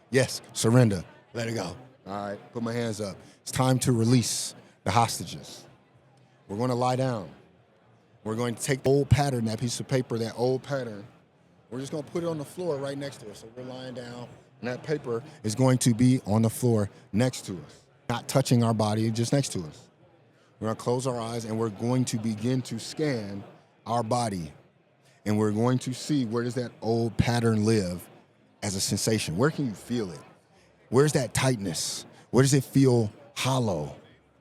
Speaker 2: Yes, surrender. Let it go. All right, put my hands up. It's time to release the hostages. We're going to lie down. We're going to take the old pattern, that piece of paper, that old pattern. We're just going to put it on the floor right next to us. So we're lying down, and that paper is going to be on the floor next to us, not touching our body, just next to us. We're going to close our eyes, and we're going to begin to scan our body. And we're going to see, where does that old pattern live as a sensation? Where can you feel it? Where's that tightness? Where does it feel hollow?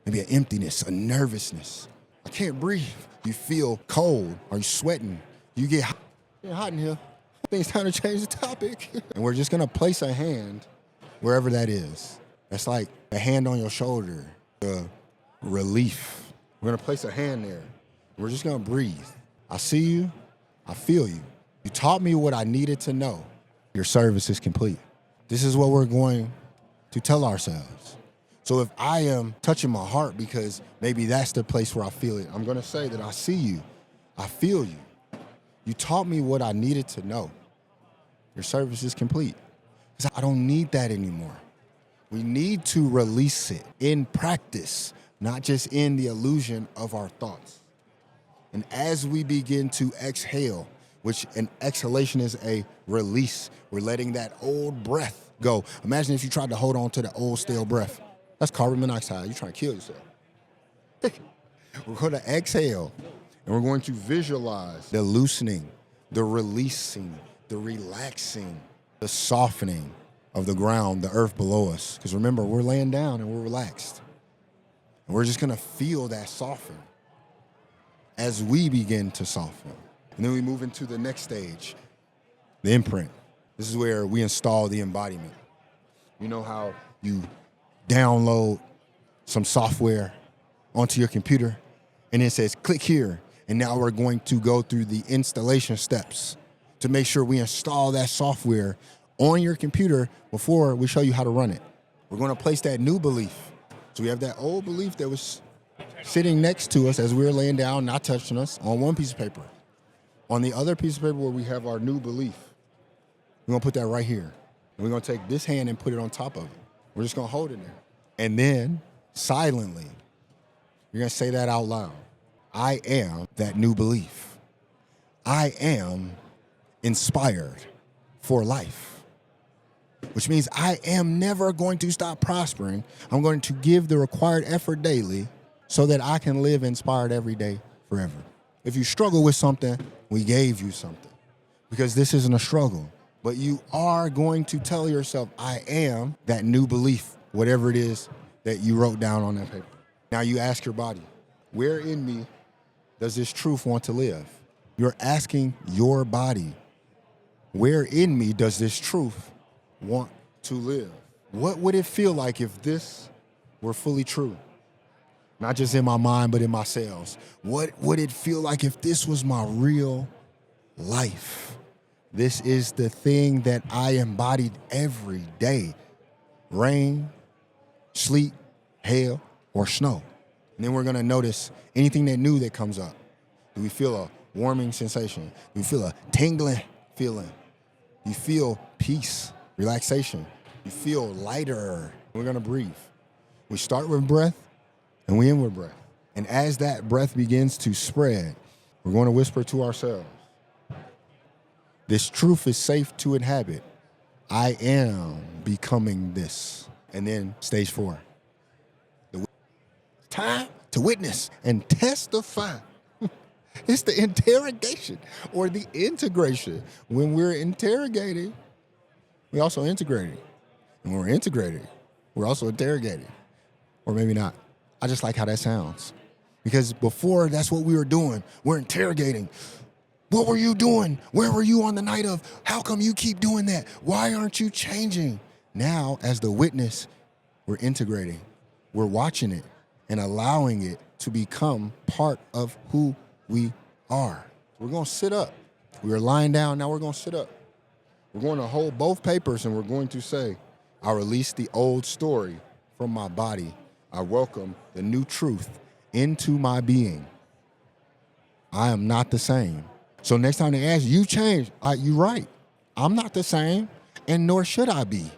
Speaker 2: Maybe an emptiness, a nervousness. I can't breathe. You feel cold. Are you sweating? You get hot in here. I think it's time to change the topic. And we're just going to place a hand wherever that is. That's like a hand on your shoulder, the relief. We're going to place a hand there. We're just going to breathe. I see you. I feel you. You taught me what I needed to know. Your service is complete. This is what we're going to tell ourselves. So if I am touching my heart because maybe that's the place where I feel it, I'm going to say that I see you. I feel you. You taught me what I needed to know. Your service is complete. Because I don't need that anymore. We need to release it in practice, not just in the illusion of our thoughts. And as we begin to exhale, which an exhalation is a release, we're letting that old breath go. Imagine if you tried to hold on to the old stale breath. That's carbon monoxide. You're trying to kill yourself. We're going to exhale, and we're going to visualize the loosening, the releasing, the relaxing, the softening of the ground, the earth below us. Because remember, we're laying down and we're relaxed. And we're just going to feel that soften as we begin to soften. And then we move into the next stage, the imprint. This is where we install the embodiment. You know how you download some software onto your computer and it says click here, and now we're going to go through the installation steps to make sure we install that software on your computer before we show you how to run it. We're going to place that new belief. So we have that old belief that was sitting next to us as we were laying down, not touching us, on one piece of paper. On the other piece of paper where we have our new belief, we're going to put that right here. And we're going to take this hand and put it on top of it. We're just going to hold it there. And then, silently, you're going to say that out loud. I am that new belief. I am inspired for life. Which means I am never going to stop prospering. I'm going to give the required effort daily so that I can live inspired every day forever. If you struggle with something, we gave you something. Because this isn't a struggle. But you are going to tell yourself, I am that new belief, whatever it is that you wrote down on that paper. Now you ask your body, where in me does this truth want to live? You're asking your body, where in me does this truth want to live? What would it feel like if this were fully true? Not just in my mind, but in my cells. What would it feel like if this was my real life? This is the thing that I embodied every day. Rain, sleet, hail, or snow. And then we're going to notice anything that new that comes up. Do we feel a warming sensation? Do we feel a tingling feeling? You feel peace, relaxation. You feel lighter. We're going to breathe. We start with breath and we end with breath. And as that breath begins to spread, we're going to whisper to ourselves, this truth is safe to inhabit. I am becoming this. And then stage 4. Time to witness and testify. It's the interrogation or the integration. When we're interrogating, we also integrating. And when we're integrating, we're also interrogating. Or maybe not. I just like how that sounds. Because before, that's what we were doing. We're interrogating. What were you doing? Where were you on the night of? How come you keep doing that? Why aren't you changing? Now, as the witness, we're integrating. We're watching it and allowing it to become part of who we are. We're going to sit up. We were lying down, now we're going to sit up. We're going to hold both papers and we're going to say, I release the old story from my body. I welcome the new truth into my being. I am not the same. So next time they ask, you changed. You're right. I'm not the same, and nor should I be.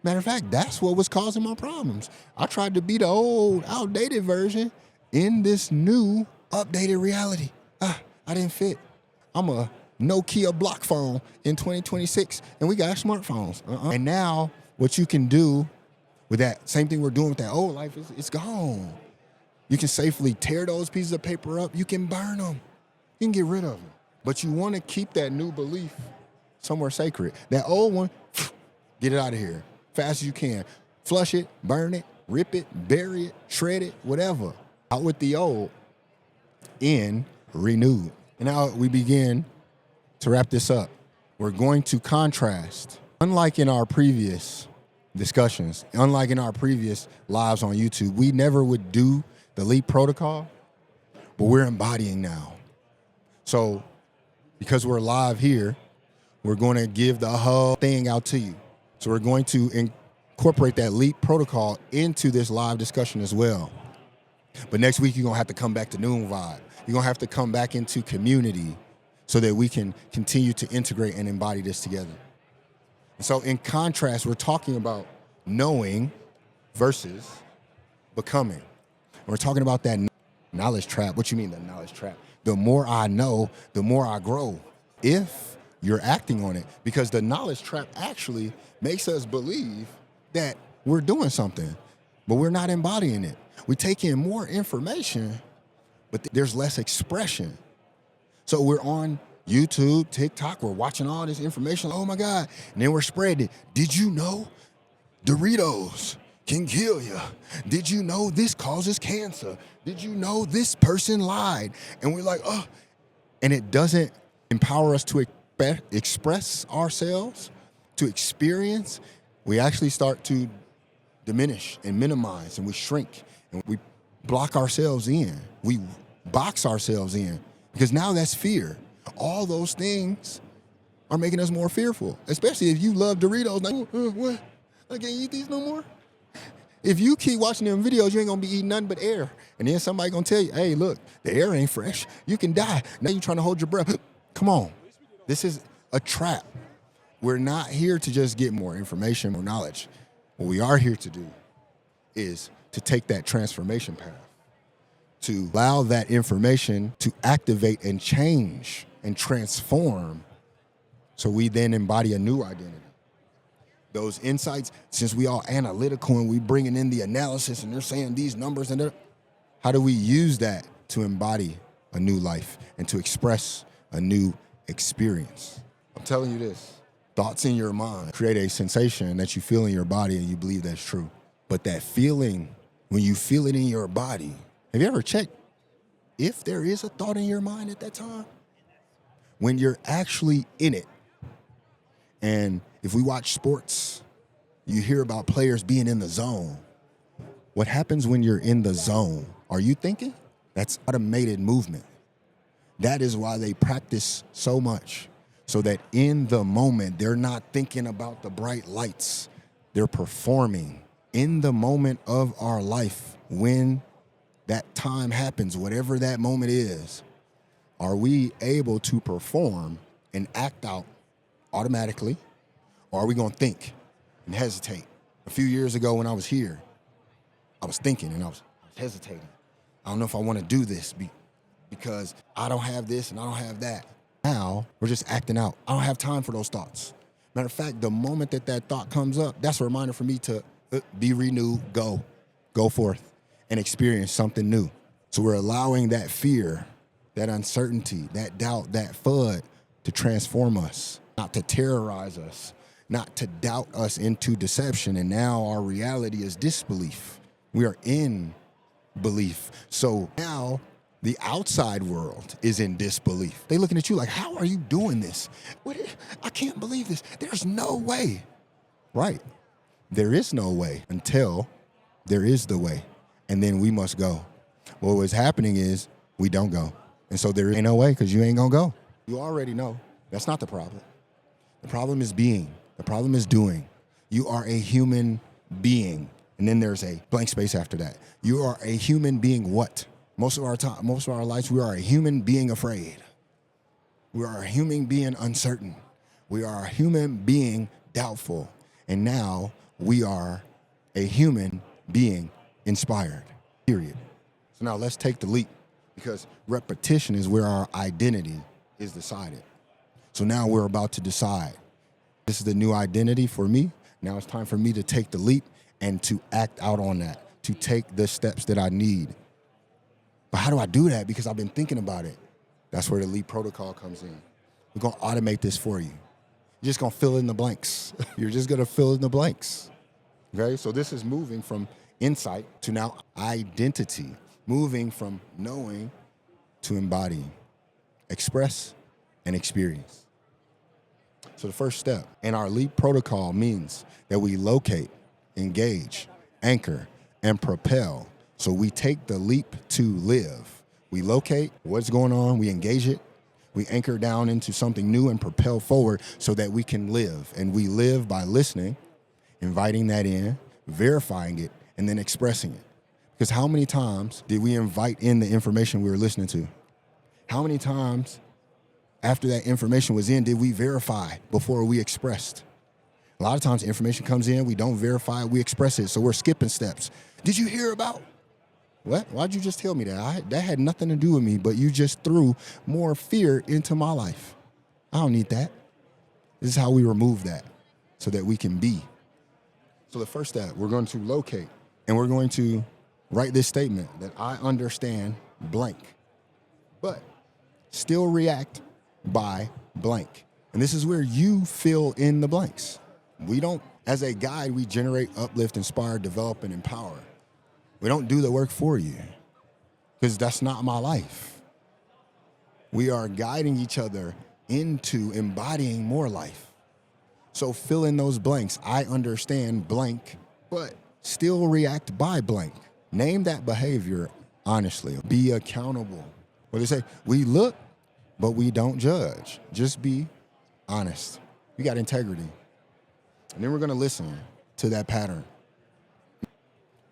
Speaker 2: Matter of fact, that's what was causing my problems. I tried to be the old, outdated version in this new, updated reality. I didn't fit. I'm a Nokia block phone in 2026, and we got smartphones. And now what you can do with that same thing we're doing with that old life is it's gone. You can safely tear those pieces of paper up. You can burn them. You can get rid of them. But you want to keep that new belief somewhere sacred. That old one, get it out of here fast as you can. Flush it, burn it, rip it, bury it, shred it, whatever. Out with the old, in renewed. And now we begin to wrap this up. We're going to contrast. Unlike in our previous discussions, unlike in our previous lives on YouTube, we never would do the LiEF protocol, but we're embodying now. So because we're live here, we're going to give the whole thing out to you. So we're going to incorporate that LiEF protocol into this live discussion as well. But next week, you're going to have to come back to Noon Vibe. You're going to have to come back into community so that we can continue to integrate and embody this together. And so in contrast, we're talking about knowing versus becoming. We're talking about that knowledge trap. What you mean, the knowledge trap? The more I know, the more I grow. If you're acting on it, because the knowledge trap actually makes us believe that we're doing something, but we're not embodying it. We take in more information, but there's less expression. So we're on YouTube, TikTok, we're watching all this information. Oh my God. And then we're spreading it. Did you know Doritos can kill you? Did you know this causes cancer? Did you know this person lied? And we're like, oh, and it doesn't empower us to express ourselves, to experience. We actually start to diminish and minimize, and we shrink, and we block ourselves in. We box ourselves in, because now that's fear. All those things are making us more fearful, especially if you love Doritos. Like, what? I can't eat these no more? If you keep watching them videos, you ain't gonna be eating nothing but air. And then somebody gonna tell you, hey, look, the air ain't fresh. You can die. Now you're trying to hold your breath. Come on. This is a trap. We're not here to just get more information, more knowledge. What we are here to do is to take that transformation path, to allow that information to activate and change and transform, so we then embody a new identity. Those insights, since we all analytical and we bringing in the analysis and they're saying these numbers, and how do we use that to embody a new life and to express a new experience? I'm telling you this, thoughts in your mind create a sensation that you feel in your body and you believe that's true. But that feeling, when you feel it in your body, have you ever checked if there is a thought in your mind at that time? When you're actually in it. And if we watch sports, you hear about players being in the zone. What happens when you're in the zone? Are you thinking? That's automated movement. That is why they practice so much, so that in the moment, they're not thinking about the bright lights. They're performing in the moment of our life. When that time happens, whatever that moment is, are we able to perform and act out automatically, or are we going to think and hesitate? A few years ago when I was here, I was thinking and I was hesitating. I don't know if I want to do this because I don't have this and I don't have that. Now we're just acting out. I don't have time for those thoughts. Matter of fact, the moment that thought comes up, that's a reminder for me to be renewed, go forth and experience something new. So we're allowing that fear, that uncertainty, that doubt, that FUD to transform us, not to terrorize us, not to doubt us into deception. And now our reality is disbelief. We are in belief. So now the outside world is in disbelief. They looking at you like, how are you doing this? I can't believe this. There's no way. Right. There is no way until there is the way. And then we must go. What was happening is we don't go. And so there ain't no way because you ain't going to go. You already know. That's not the problem. The problem is being. The problem is doing. You are a human being. And then there's a blank space after that. You are a human being what? Most of our time, most of our lives, we are a human being afraid. We are a human being uncertain. We are a human being doubtful. And now we are a human being inspired, period. So now let's take the leap because repetition is where our identity is decided. So now we're about to decide. This is the new identity for me. Now it's time for me to take the leap and to act out on that, to take the steps that I need. But how do I do that? Because I've been thinking about it. That's where the LiEF protocol comes in. We're going to automate this for you. You're just going to fill in the blanks. You're just going to fill in the blanks. Okay? So this is moving from insight to now identity, moving from knowing to embodying, express and experience. So the first step in our LiEF protocol means that we locate, engage, anchor, and propel. So we take the leap to live. We locate what's going on, we engage it, we anchor down into something new and propel forward so that we can live. And we live by listening, inviting that in, verifying it, and then expressing it. Because how many times did we invite in the information we were listening to? How many times after that information was in did we verify before we expressed? A lot of times information comes in, we don't verify it, we express it, so we're skipping steps. Did you hear about? What? Why'd you just tell me that? That had nothing to do with me, but you just threw more fear into my life. I don't need that. This is how we remove that so that we can be. So the first step, we're going to locate, and we're going to write this statement that I understand blank, but still react by blank. And this is where you fill in the blanks. We don't, as a guide, we generate, uplift, inspire, develop, and empower. We don't do the work for you because that's not my life. We are guiding each other into embodying more life. So fill in those blanks. I understand blank, but still react by blank. Name that behavior honestly. Be accountable. What they say, we look, but we don't judge. Just be honest. We got integrity. And then we're going to listen to that pattern.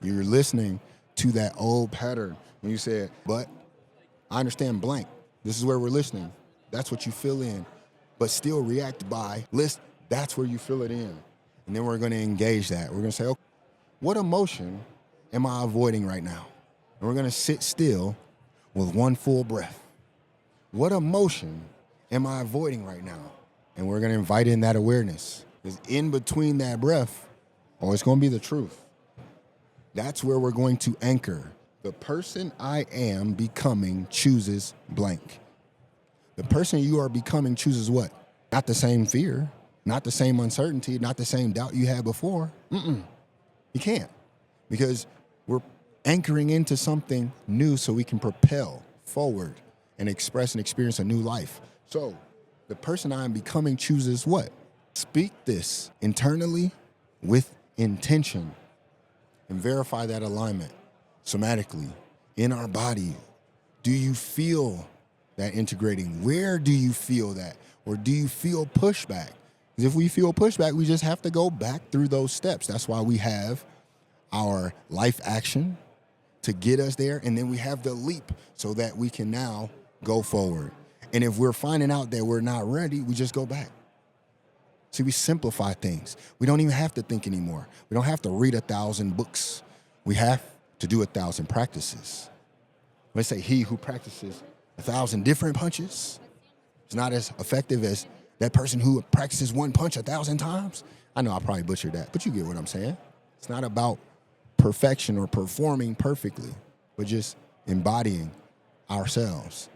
Speaker 2: You're listening to that old pattern when you said, but I understand blank. This is where we're listening. That's what you fill in, but still react by list. That's where you fill it in. And then we're going to engage that. We're going to say, okay, what emotion am I avoiding right now? And we're going to sit still with one full breath. What emotion am I avoiding right now? And we're going to invite in that awareness. Because in between that breath, it's going to be the truth. That's where we're going to anchor. The person I am becoming chooses blank. The person you are becoming chooses what? Not the same fear, not the same uncertainty, not the same doubt you had before. You can't. Because we're anchoring into something new so we can propel forward and express and experience a new life. So the person I am becoming chooses what? Speak this internally with intention and verify that alignment somatically in our body. Do you feel that integrating? Where do you feel that? Or do you feel pushback? Because if we feel pushback, we just have to go back through those steps. That's why we have our life action to get us there, and then we have the leap so that we can now go forward. And if we're finding out that we're not ready, we just go back. See, we simplify things. We don't even have to think anymore. We don't have to read 1,000 books. We have to do 1,000 practices. Let's say he who practices 1,000 different punches is not as effective as that person who practices one punch 1,000 times. I know I probably butchered that, but you get what I'm saying. It's not about perfection or performing perfectly, but just embodying ourselves.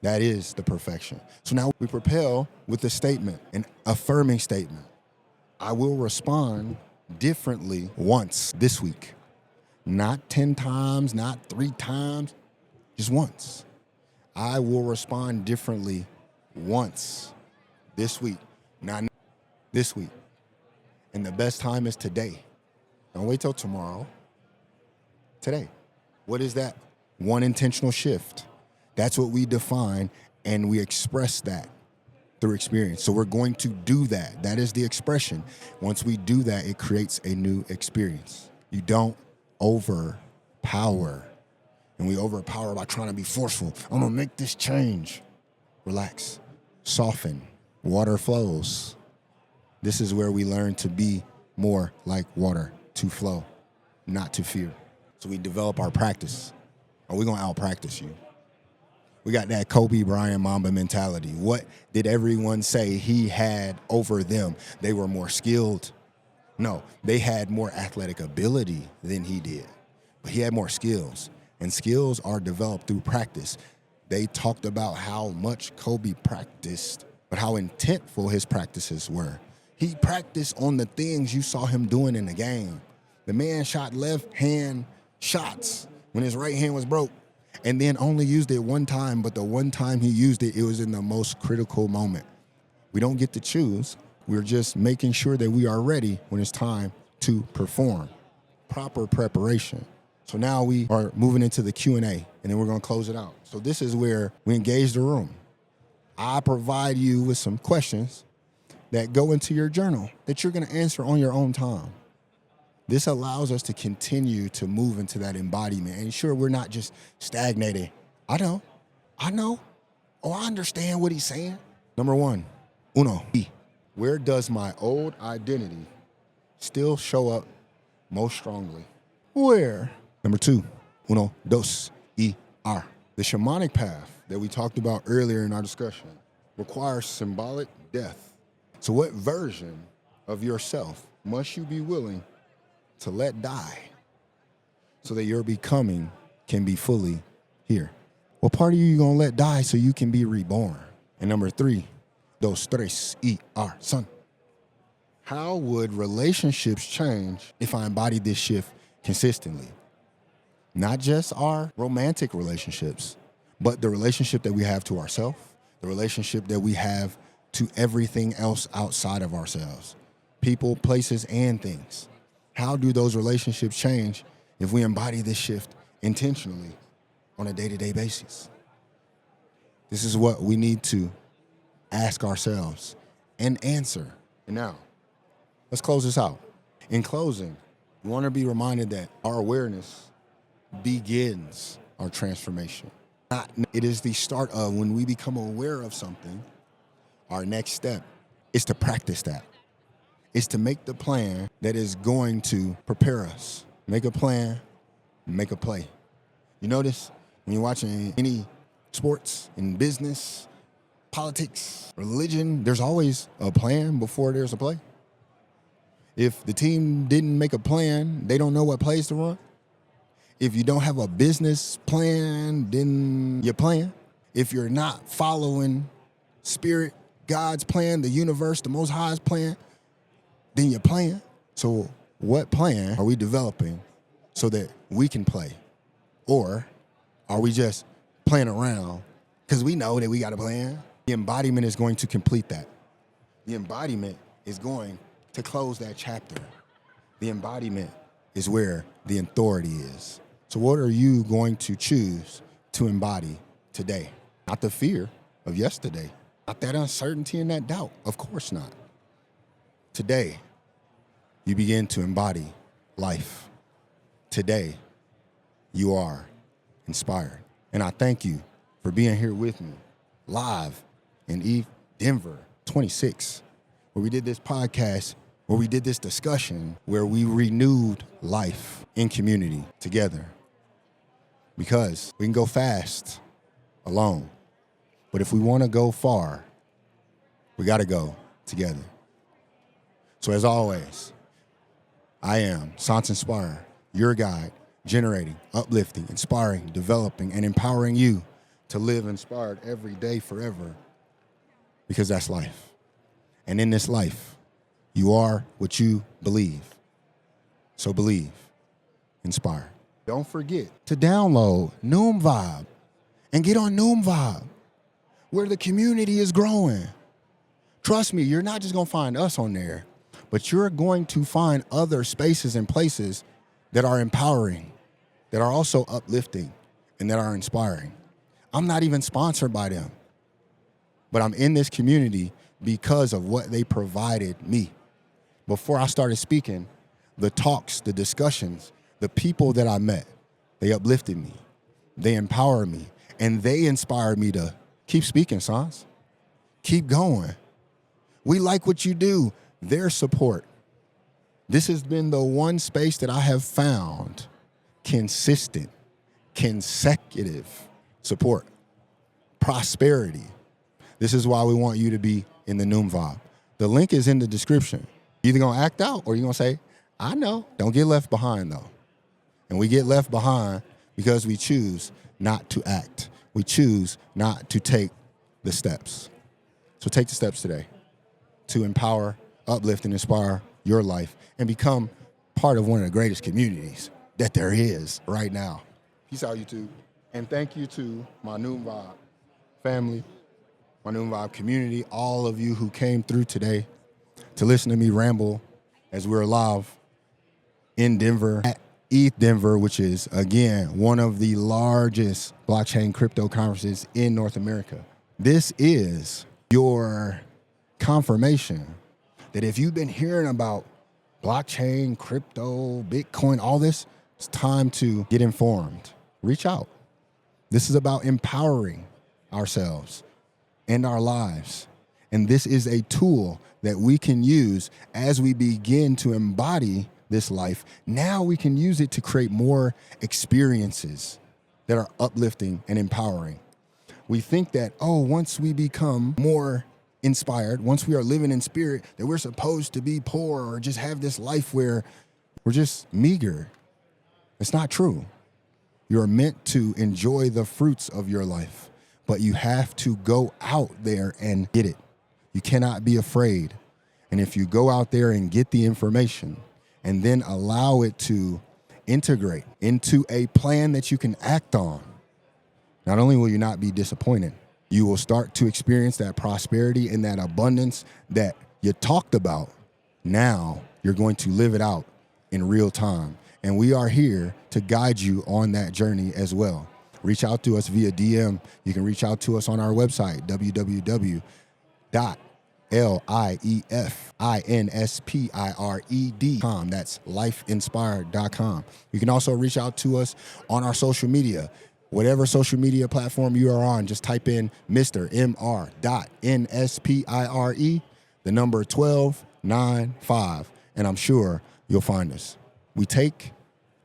Speaker 2: That is the perfection. So now we propel with a statement, an affirming statement. I will respond differently once this week. Not 10 times, not 3 times, just once. I will respond differently once this week, not this week. And the best time is today. Don't wait till tomorrow. Today. What is that? one intentional shift. That's what we define, and we express that through experience. So we're going to do that. That is the expression. Once we do that, it creates a new experience. You don't overpower. And we overpower by trying to be forceful. I'm gonna make this change. Relax, soften, water flows. This is where we learn to be more like water, to flow, not to fear. So we develop our practice. Are we gonna out-practice you? We got that Kobe Bryant Mamba mentality. What did everyone say he had over them? They were more skilled. No, they had more athletic ability than he did, but he had more skills, and skills are developed through practice. They talked about how much Kobe practiced, but how intentful his practices were. He practiced on the things you saw him doing in the game. The man shot left hand shots when his right hand was broke, and then only used it one time, but the one time he used it, it was in the most critical moment. We don't get to choose. We're just making sure that we are ready when it's time to perform. Proper preparation. So now we are moving into the Q&A, and then we're gonna close it out. So this is where we engage the room. I provide you with some questions that go into your journal that you're gonna answer on your own time. This allows us to continue to move into that embodiment. And sure, we're not just stagnating. I know. Oh, I understand what he's saying. Number one, uno, where does my old identity still show up most strongly? Where? Number two, uno, dos, the shamanic path that we talked about earlier in our discussion requires symbolic death. So what version of yourself must you be willing to let die so that your becoming can be fully here? What part of you gonna let die so you can be reborn? And number three, dos, tres, son. How would relationships change if I embodied this shift consistently? Not just our romantic relationships, but the relationship that we have to ourselves, the relationship that we have to everything else outside of ourselves, people, places, and things. How do those relationships change if we embody this shift intentionally on a day-to-day basis? This is what we need to ask ourselves and answer. And now, let's close this out. In closing, we want to be reminded that our awareness begins our transformation. It is the start of when we become aware of something, our next step is to practice that. Is to make the plan that is going to prepare us. Make a plan, make a play. You notice when you're watching any sports, in business, politics, religion, there's always a plan before there's a play. If the team didn't make a plan, they don't know what plays to run. If you don't have a business plan, then you're playing. If you're not following spirit, God's plan, the universe, the Most High's plan, then you're playing. So what plan are we developing so that we can play? Or are we just playing around because we know that we got a plan? The embodiment is going to complete that. The embodiment is going to close that chapter. The embodiment is where the authority is. So what are you going to choose to embody today? Not the fear of yesterday, not that uncertainty and that doubt. Of course not. Today, you begin to embody life. Today, you are inspired. And I thank you for being here with me live in Eve, Denver, 26, where we did this podcast, where we did this discussion, where we renewed life in community together. Because we can go fast alone, but if we want to go far, we got to go together. So as always, I am Sans Inspire, your guide, generating, uplifting, inspiring, developing, and empowering you to live inspired every day forever, because that's life. And in this life, you are what you believe. So believe, inspire. Don't forget to download Noom Vibe and get on Noom Vibe, where the community is growing. Trust me, you're not just going to find us on there, but you're going to find other spaces and places that are empowering, that are also uplifting, and that are inspiring. I'm not even sponsored by them, but I'm in this community because of what they provided me. Before I started speaking, the talks, the discussions, the people that I met, they uplifted me, they empowered me, and they inspired me to keep speaking, Sans. Keep going. We like what you do. Their support. This has been the one space that I have found consistent, consecutive support, prosperity. This is why we want you to be in the Noom Vibe. The link is in the description. You're either gonna act out or you're gonna say, I know. Don't get left behind though. And we get left behind because we choose not to act. We choose not to take the steps. So take the steps today to empower, uplift, and inspire your life and become part of one of the greatest communities that there is right now. Peace out, YouTube. And thank you to my Noom Vibe family, my Noom Vibe community, all of you who came through today to listen to me ramble as we're live in Denver at ETH Denver, which is, again, one of the largest blockchain crypto conferences in North America. This is your confirmation that if you've been hearing about blockchain, crypto, Bitcoin, all this, it's time to get informed. Reach out. This is about empowering ourselves and our lives. And this is a tool that we can use as we begin to embody this life. Now we can use it to create more experiences that are uplifting and empowering. We think that, once we become more inspired, once we are living in spirit, that we're supposed to be poor or just have this life where we're just meager. It's not true. You're meant to enjoy the fruits of your life, but you have to go out there and get it. You cannot be afraid. And if you go out there and get the information and then allow it to integrate into a plan that you can act on, not only will you not be disappointed, you will start to experience that prosperity and that abundance that you talked about. Now you're going to live it out in real time. And we are here to guide you on that journey as well. Reach out to us via DM. You can reach out to us on our website, www.liefinspired.com. That's lifeinspired.com. You can also reach out to us on our social media. Whatever social media platform you are on, just type in Mr. Mr.Nspire, the number 1295, and I'm sure you'll find us. We take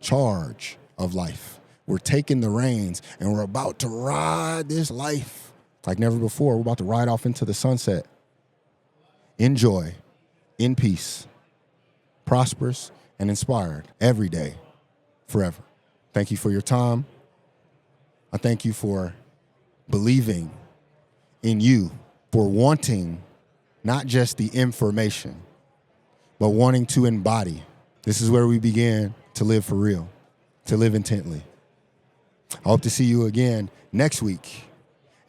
Speaker 2: charge of life. We're taking the reins, and we're about to ride this life like never before. We're about to ride off into the sunset. Enjoy, in peace, prosperous, and inspired every day, forever. Thank you for your time. I thank you for believing in you, for wanting not just the information, but wanting to embody. This is where we began to live for real, to live intently. I hope to see you again next week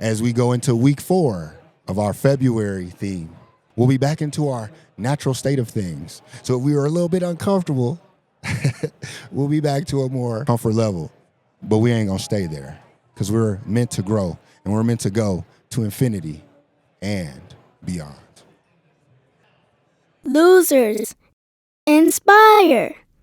Speaker 2: as we go into week 4 of our February theme. We'll be back into our natural state of things. So if we were a little bit uncomfortable, we'll be back to a more comfort level. But we ain't gonna stay there because we're meant to grow and we're meant to go to infinity and beyond.
Speaker 3: Losers, inspire.